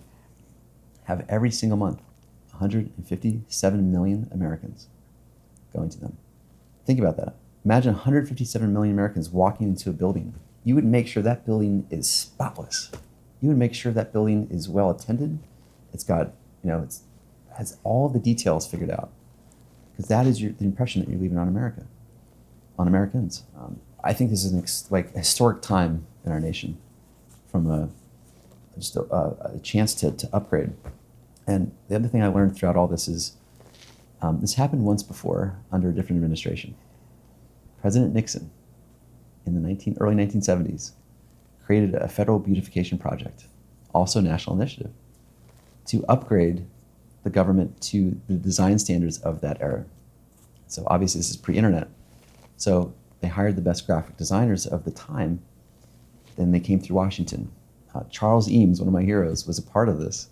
have every single month 157 million Americans going to them. Think about that. Imagine 157 million Americans walking into a building. You would make sure that building is spotless. You would make sure that building is well attended. It's got, has all the details figured out. Because that is the impression that you're leaving on America, on Americans. I think this is a historic time in our nation, from a chance to upgrade. And the other thing I learned throughout all this is this happened once before under a different administration. President Nixon, in the early 1970s, created a federal beautification project, also a national initiative, to upgrade the government to the design standards of that era. So obviously this is pre-internet. So they hired the best graphic designers of the time. Then they came through Washington. Charles Eames, one of my heroes, was a part of this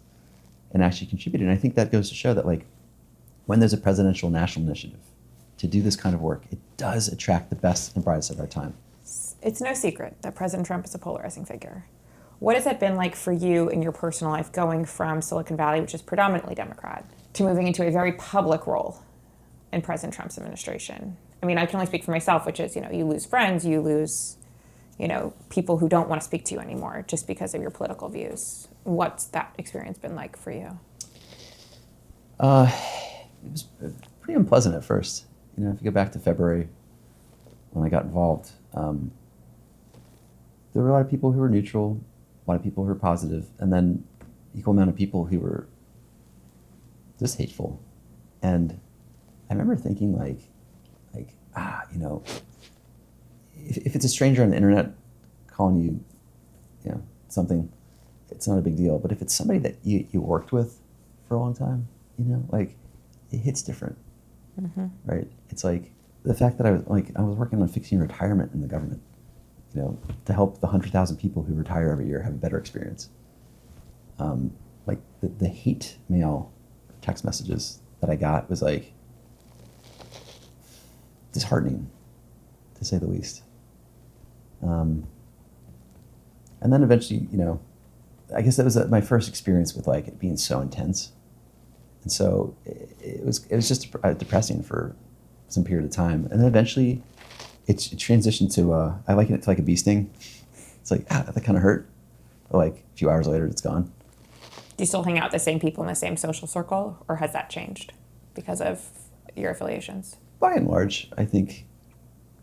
and actually contributed. And I think that goes to show that when there's a presidential national initiative to do this kind of work, it does attract the best and brightest of our time. It's no secret that President Trump is a polarizing figure. What has it been like for you in your personal life going from Silicon Valley, which is predominantly Democrat, to moving into a very public role in President Trump's administration? I mean, I can only speak for myself, which is, you lose friends, you lose, people who don't want to speak to you anymore just because of your political views. What's that experience been like for you? It was pretty unpleasant at first. If you go back to February when I got involved, there were a lot of people who were neutral, a lot of people who were positive, and then equal amount of people who were just hateful. And I remember thinking if it's a stranger on the internet calling you, something, it's not a big deal. But if it's somebody that you worked with for a long time, it hits different, right? It's like the fact that I was working on fixing retirement in the government, to help the 100,000 people who retire every year have a better experience. The hate mail, text messages that I got was disheartening, to say the least. And then eventually, I guess that was my first experience with like it being so intense. And so it was just depressing for some period of time. And then eventually it transitioned to, I liken it to like a bee sting. It's like, that kind of hurt. But like a few hours later, it's gone. Do you still hang out with the same people in the same social circle, or has that changed because of your affiliations? By and large, I think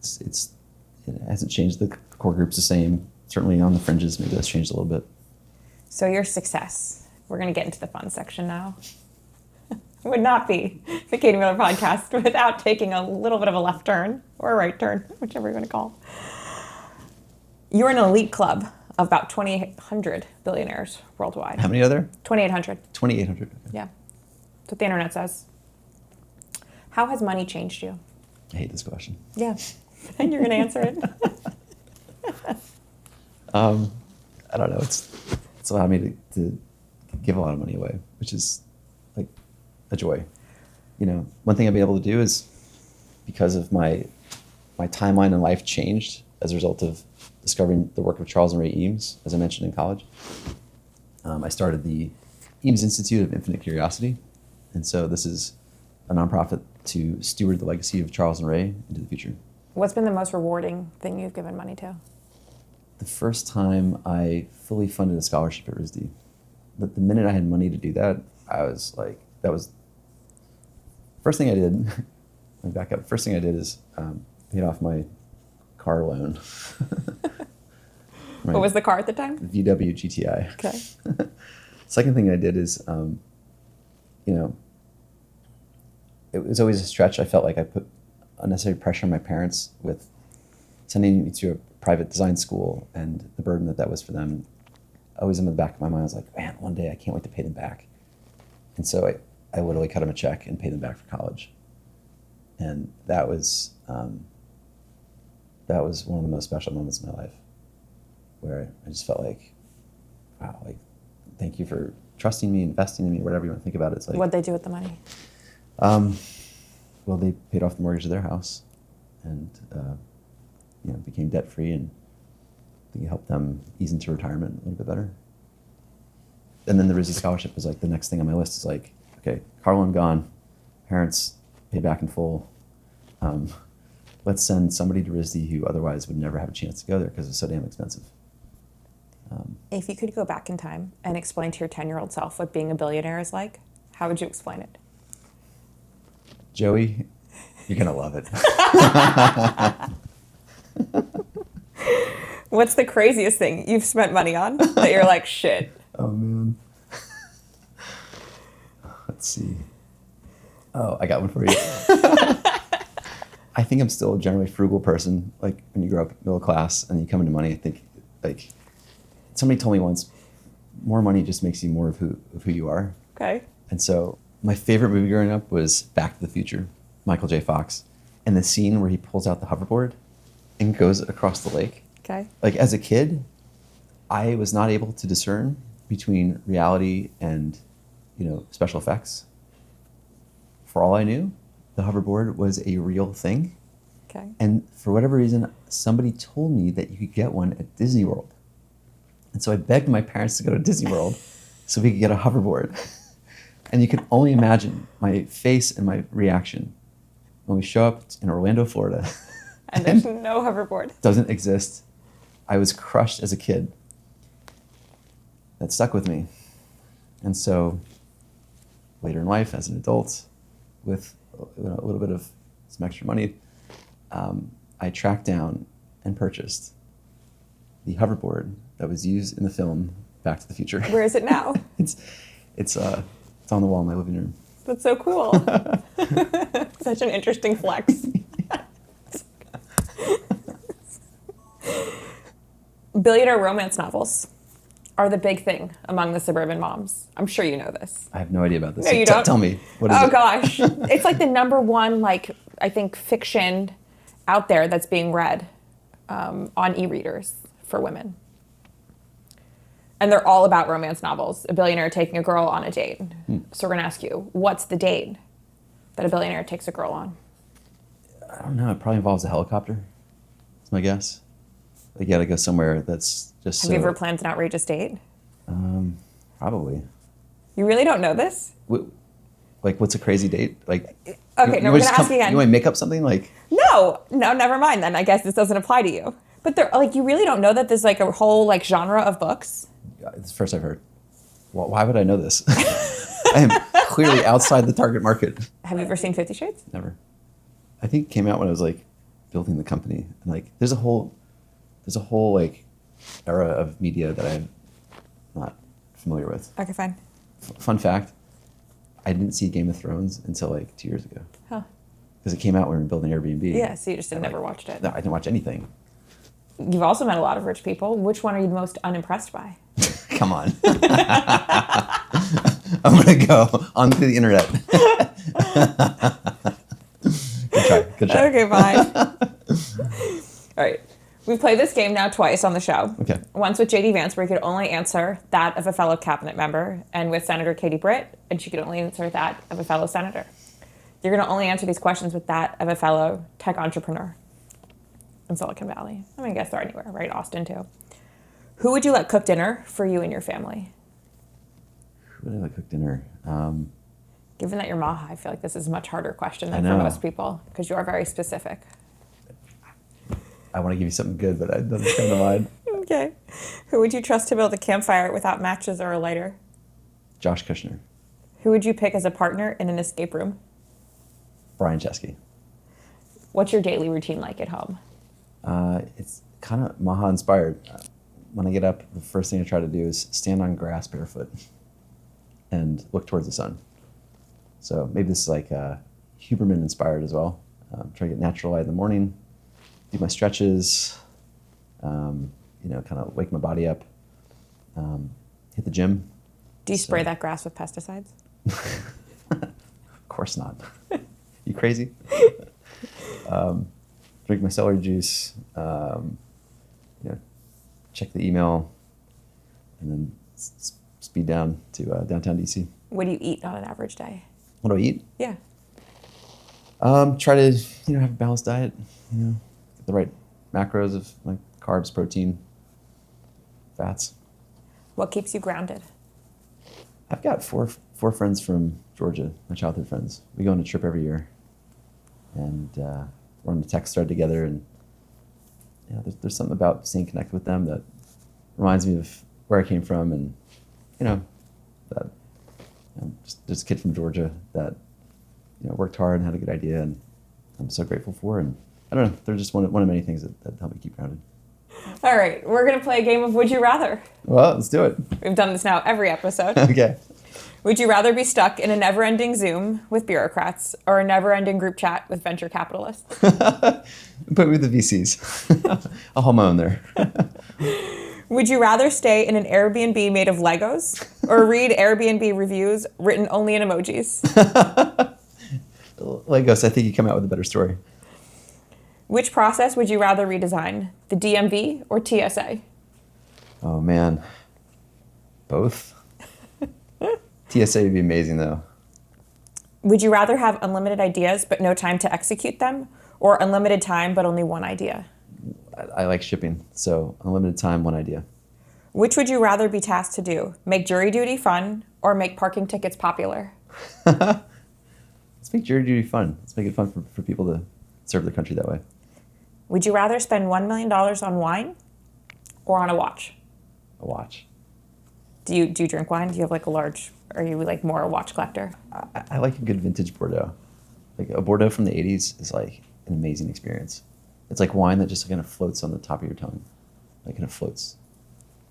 it hasn't changed. The core group's the same. Certainly on the fringes, maybe that's changed a little bit. So your success. We're going to get into the fun section now. It would not be the Katie Miller podcast without taking a little bit of a left turn or a right turn, whichever you want to call. You're in an elite club of about 2,800 billionaires worldwide. How many are there? 2,800. 2,800. Okay. Yeah. That's what the internet says. How has money changed you? I hate this question. Yeah. And you're going to answer it? I don't know. It's allowed me to give a lot of money away, which is like a joy. One thing I've been able to do is, because of my timeline in life changed as a result of discovering the work of Charles and Ray Eames, as I mentioned in college. I started the Eames Institute of Infinite Curiosity. And so this is a nonprofit to steward the legacy of Charles and Ray into the future. What's been the most rewarding thing you've given money to? The first time I fully funded a scholarship at RISD. The minute I had money to do that, I was like, that was first thing I did. Let me back up. First thing I did is paid off my car loan. What was the car at the time? VW GTI. Okay. Second thing I did is, it was always a stretch. I felt like I put unnecessary pressure on my parents with sending me to a private design school and the burden that was for them. Always in the back of my mind, I was like, man, one day I can't wait to pay them back. And so I literally cut them a check and paid them back for college. And that was one of the most special moments in my life, where I just felt like, wow, like, thank you for trusting me, investing in me, whatever you want to think about it. It's like, What'd they do with the money? Well, they paid off the mortgage of their house and, became debt-free, and I think it helped them ease into retirement a little bit better. And then the RISD scholarship was like the next thing on my list is like, okay, car loan gone, parents paid back in full. Let's send somebody to RISD who otherwise would never have a chance to go there because it's so damn expensive. If you could go back in time and explain to your 10-year-old self what being a billionaire is like, how would you explain it? Joey, you're going to love it. What's the craziest thing you've spent money on that you're like, shit? Oh, man. Let's see. Oh, I got one for you. I think I'm still a generally frugal person. Like, when you grow up middle class and you come into money, I think, like, somebody told me once, more money just makes you more of who you are. Okay. And so my favorite movie growing up was Back to the Future, Michael J. Fox. And the scene where he pulls out the hoverboard and goes across the lake. Okay. Like, as a kid, I was not able to discern between reality and, special effects. For all I knew, the hoverboard was a real thing. Okay. And for whatever reason, somebody told me that you could get one at Disney World. And so I begged my parents to go to Disney World so we could get a hoverboard. And you can only imagine my face and my reaction when we show up in Orlando, Florida. And there's no hoverboard. Doesn't exist. I was crushed as a kid. That stuck with me. And so later in life, as an adult, with a little bit of some extra money, I tracked down and purchased the hoverboard that was used in the film Back to the Future. Where is it now? It's on the wall in my living room. That's so cool. Such an interesting flex. Billionaire romance novels are the big thing among the suburban moms. I'm sure you know this. I have no idea about this. No, you don't? Tell me. What is it? Oh, gosh. It's like the number one, I think, fiction out there that's being read on e-readers for women. And they're all about romance novels. A billionaire taking a girl on a date. So we're going to ask you, what's the date that a billionaire takes a girl on? I don't know. It probably involves a helicopter. That's my guess. Like, you got to go somewhere that's just. Have you ever planned an outrageous date? Probably. You really don't know this? Like, what's a crazy date? Like. Okay, no, we're gonna ask you again. You want to make up something like? No, never mind then. I guess this doesn't apply to you. But there, like, you really don't know that there's like a whole like genre of books? It's the first I've heard. Well, why would I know this? I am clearly outside the target market. Have you ever seen 50 Shades? Never. I think it came out when I was like building the company. And like, there's a whole like era of media that I'm not familiar with. Okay, fine. Fun fact, I didn't see Game of Thrones until like 2 years ago. Huh. Because it came out when we were building Airbnb. Yeah, so you just never watched it. No, I didn't watch anything. You've also met a lot of rich people. Which one are you most unimpressed by? Come on. I'm going to go onto the internet. Good try. Okay, fine. All right. We've played this game now twice on the show. Okay. Once with JD Vance, where you could only answer that of a fellow cabinet member, and with Senator Katie Britt, and she could only answer that of a fellow senator. You're going to only answer these questions with that of a fellow tech entrepreneur in Silicon Valley. I mean, I guess they're anywhere, right? Austin, too. Who would you let cook dinner for you and your family? Who would I let cook dinner? Given that you're Maha, I feel like this is a much harder question than for most people, because you are very specific. I want to give you something good, but it doesn't come to mind. Okay. Who would you trust to build a campfire without matches or a lighter? Josh Kushner. Who would you pick as a partner in an escape room? Brian Chesky. What's your daily routine like at home? It's kind of Maha inspired. When I get up, the first thing I try to do is stand on grass barefoot and look towards the sun. So maybe this is like Huberman inspired as well. Try to get natural light in the morning, do my stretches, kind of wake my body up, hit the gym. Do you spray that grass with pesticides? Of course not. You crazy? Drink my celery juice, check the email, and then speed down to downtown DC. What do you eat on an average day? What do I eat? Yeah. Try to have a balanced diet. Get the right macros of like carbs, protein, fats. What keeps you grounded? I've got four friends from Georgia, my childhood friends. We go on a trip every year, and we're on the text thread together. And there's something about staying connected with them that reminds me of where I came from, and that just a kid from Georgia that worked hard and had a good idea, and I'm so grateful for. And I don't know, they're just one of many things that help me keep grounded. All right, we're gonna play a game of Would You Rather. Well, let's do it. We've done this now every episode. Okay. Would you rather be stuck in a never-ending Zoom with bureaucrats or a never-ending group chat with venture capitalists? Put me with the VCs. I'll hold my own there. Would you rather stay in an Airbnb made of Legos or read Airbnb reviews written only in emojis? Legos, I think you come out with a better story. Which process would you rather redesign, the DMV or TSA? Oh, man. Both? TSA would be amazing, though. Would you rather have unlimited ideas but no time to execute them, or unlimited time but only one idea? I like shipping, so unlimited time, one idea. Which would you rather be tasked to do, make jury duty fun or make parking tickets popular? Let's make jury duty fun. Let's make it fun for people to serve their country that way. Would you rather spend $1 million on wine or on a watch? A watch. Do you drink wine? Do you have like a large, are you like more a watch collector? I like a good vintage Bordeaux. Like a Bordeaux from the 80s is like an amazing experience. It's like wine that just kind of floats on the top of your tongue. Like kind of floats.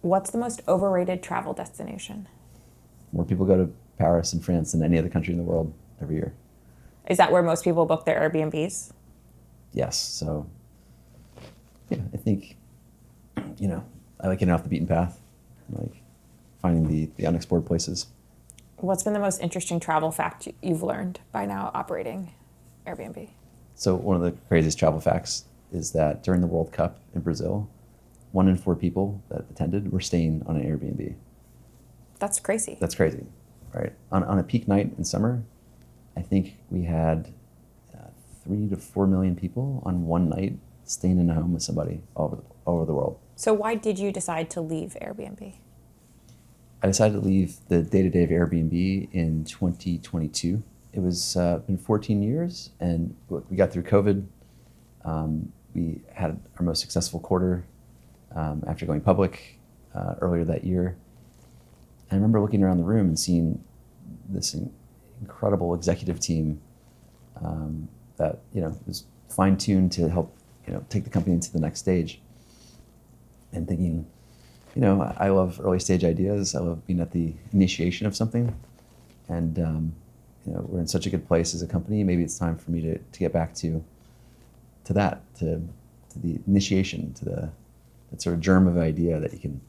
What's the most overrated travel destination? More people go to Paris and France than any other country in the world every year. Is that where most people book their Airbnbs? Yes. So, yeah, I think, I like getting off the beaten path. I like finding the unexplored places. What's been the most interesting travel fact you've learned by now operating Airbnb? So one of the craziest travel facts is that during the World Cup in Brazil, 1 in 4 people that attended were staying on an Airbnb. That's crazy. That's crazy, right? On a peak night in summer, I think we had 3 to 4 million people on one night staying in a home with somebody all over the world. So why did you decide to leave Airbnb? I decided to leave the day-to-day of Airbnb in 2022. It was been 14 years, and we got through COVID. We had our most successful quarter after going public earlier that year. I remember looking around the room and seeing this incredible executive team that was fine-tuned to help take the company into the next stage, and thinking, I love early stage ideas. I love being at the initiation of something, and we're in such a good place as a company. Maybe it's time for me to get back to the initiation, to that sort of germ of idea that you can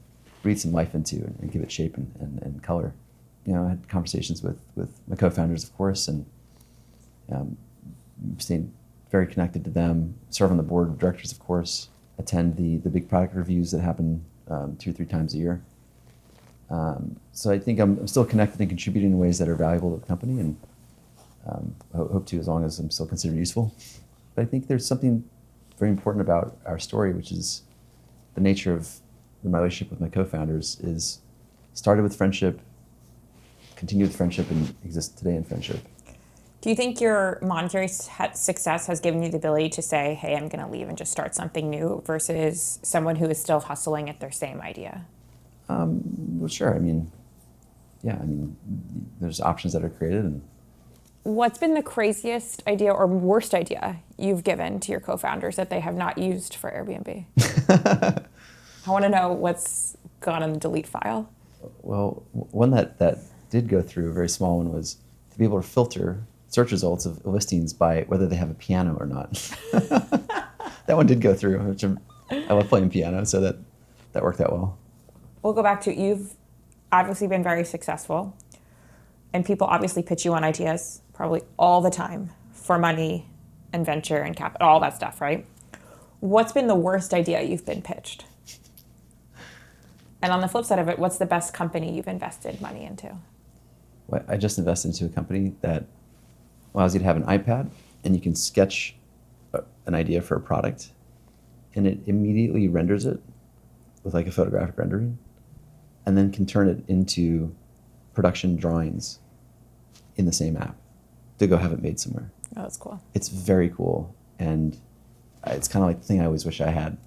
breathe some life into and give it shape and color. I had conversations with my co-founders, of course, and staying very connected to them, serve on the board of directors, of course, attend the big product reviews that happen 2 or 3 times a year. So I think I'm still connected and contributing in ways that are valuable to the company, and hope to, as long as I'm still considered useful. But I think there's something very important about our story, which is the nature of my relationship with my co-founders is started with friendship, continued with friendship, and exists today in friendship. Do you think your monetary success has given you the ability to say, hey, I'm going to leave and just start something new, versus someone who is still hustling at their same idea? Well, sure. There's options that are created. And what's been the craziest idea or worst idea you've given to your co-founders that they have not used for Airbnb? I want to know what's gone in the delete file. Well, one that did go through, a very small one, was to be able to filter search results of listings by whether they have a piano or not. That one did go through, which I love playing piano, so that worked out well. We'll go back to, you've obviously been very successful, and people obviously pitch you on ideas probably all the time for money and venture and capital, all that stuff, right? What's been the worst idea you've been pitched? And on the flip side of it, what's the best company you've invested money into? Well, I just invested into a company that allows you to have an iPad and you can sketch an idea for a product, and it immediately renders it with like a photographic rendering, and then can turn it into production drawings in the same app to go have it made somewhere. Oh, that's cool. It's very cool, and it's kind of like the thing I always wish I had,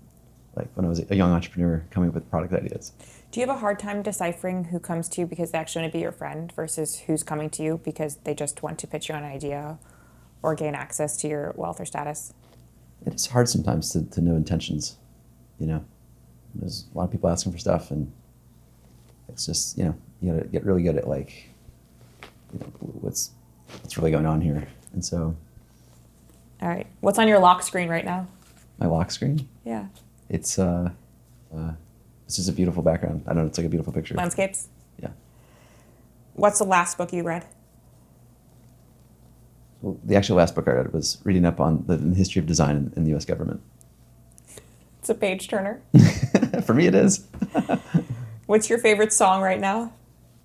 like when I was a young entrepreneur coming up with product ideas. Do you have a hard time deciphering who comes to you because they actually want to be your friend versus who's coming to you because they just want to pitch you on an idea or gain access to your wealth or status? It's hard sometimes to know intentions, There's a lot of people asking for stuff, and it's just, you gotta get really good at what's really going on here. And so. All right. What's on your lock screen right now? My lock screen? Yeah. It's just a beautiful background. I don't know, it's like a beautiful picture. Landscapes? Yeah. What's the last book you read? Well, the actual last book I read was reading up on the history of design in the U.S. government. It's a page turner. For me, it is. What's your favorite song right now?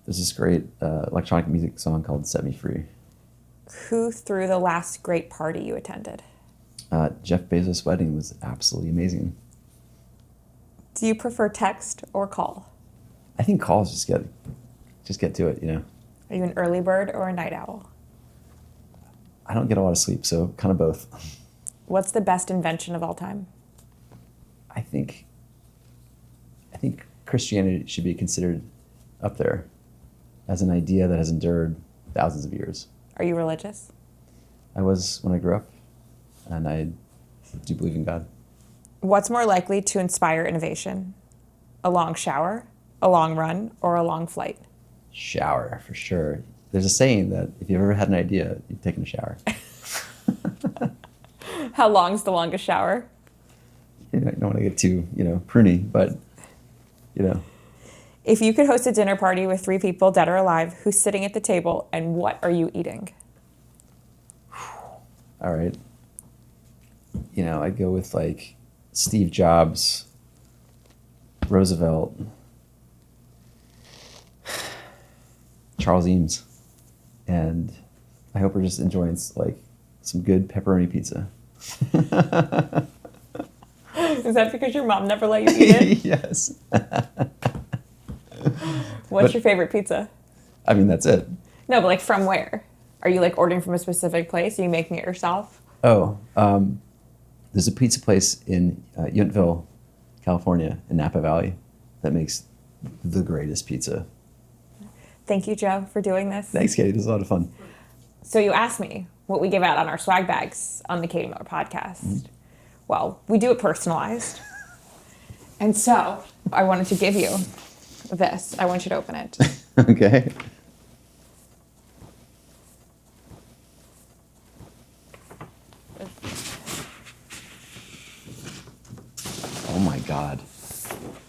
There's this great electronic music song called Set Me Free. Who threw the last great party you attended? Jeff Bezos' wedding was absolutely amazing. Do you prefer text or call? I think calls just get to it, Are you an early bird or a night owl? I don't get a lot of sleep, so kind of both. What's the best invention of all time? I think Christianity should be considered up there as an idea that has endured thousands of years. Are you religious? I was when I grew up, and I do believe in God. What's more likely to inspire innovation? A long shower, a long run, or a long flight? Shower, for sure. There's a saying that if you've ever had an idea, you've taken a shower. How long's the longest shower? I don't want to get too, pruny, but, If you could host a dinner party with 3 people, dead or alive, who's sitting at the table and what are you eating? All right. I'd go with Steve Jobs, Roosevelt, Charles Eames, and I hope we're just enjoying some good pepperoni pizza. Is that because your mom never let you eat it? Yes. What's your favorite pizza? I mean, that's it. No, but like from where? Are you like ordering from a specific place? Are you making it yourself? Oh, there's a pizza place in Yountville, California, in Napa Valley, that makes the greatest pizza. Thank you, Joe, for doing this. Thanks, Katie. This was a lot of fun. So you asked me what we give out on our swag bags on the Katie Miller podcast. Well, we do it personalized. And so I wanted to give you this. I want you to open it. Okay. Oh my God.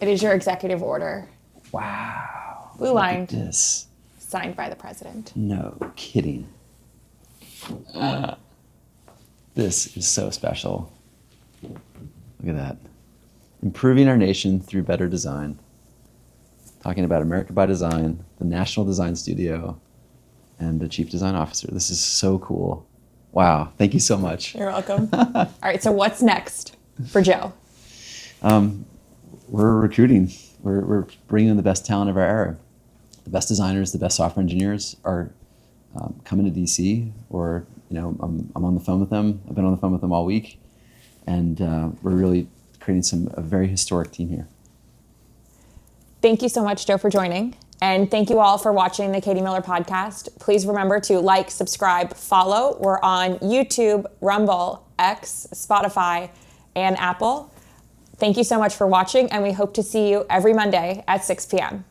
It is your executive order. Wow. Blue lined. Look at this. Signed by the president. No kidding. This is so special. Look at that. Improving our nation through better design. Talking about America by Design, the National Design Studio, and the Chief Design Officer. This is so cool. Wow. Thank you so much. You're welcome. All right, so what's next for Joe? We're recruiting. We're bringing in the best talent of our era. The best designers, the best software engineers are coming to DC, or I'm on the phone with them. I've been on the phone with them all week, and we're really creating a very historic team here. Thank you so much, Joe, for joining. And thank you all for watching the Katie Miller podcast. Please remember to like, subscribe, follow. We're on YouTube, Rumble, X, Spotify, and Apple. Thank you so much for watching, and we hope to see you every Monday at 6 p.m.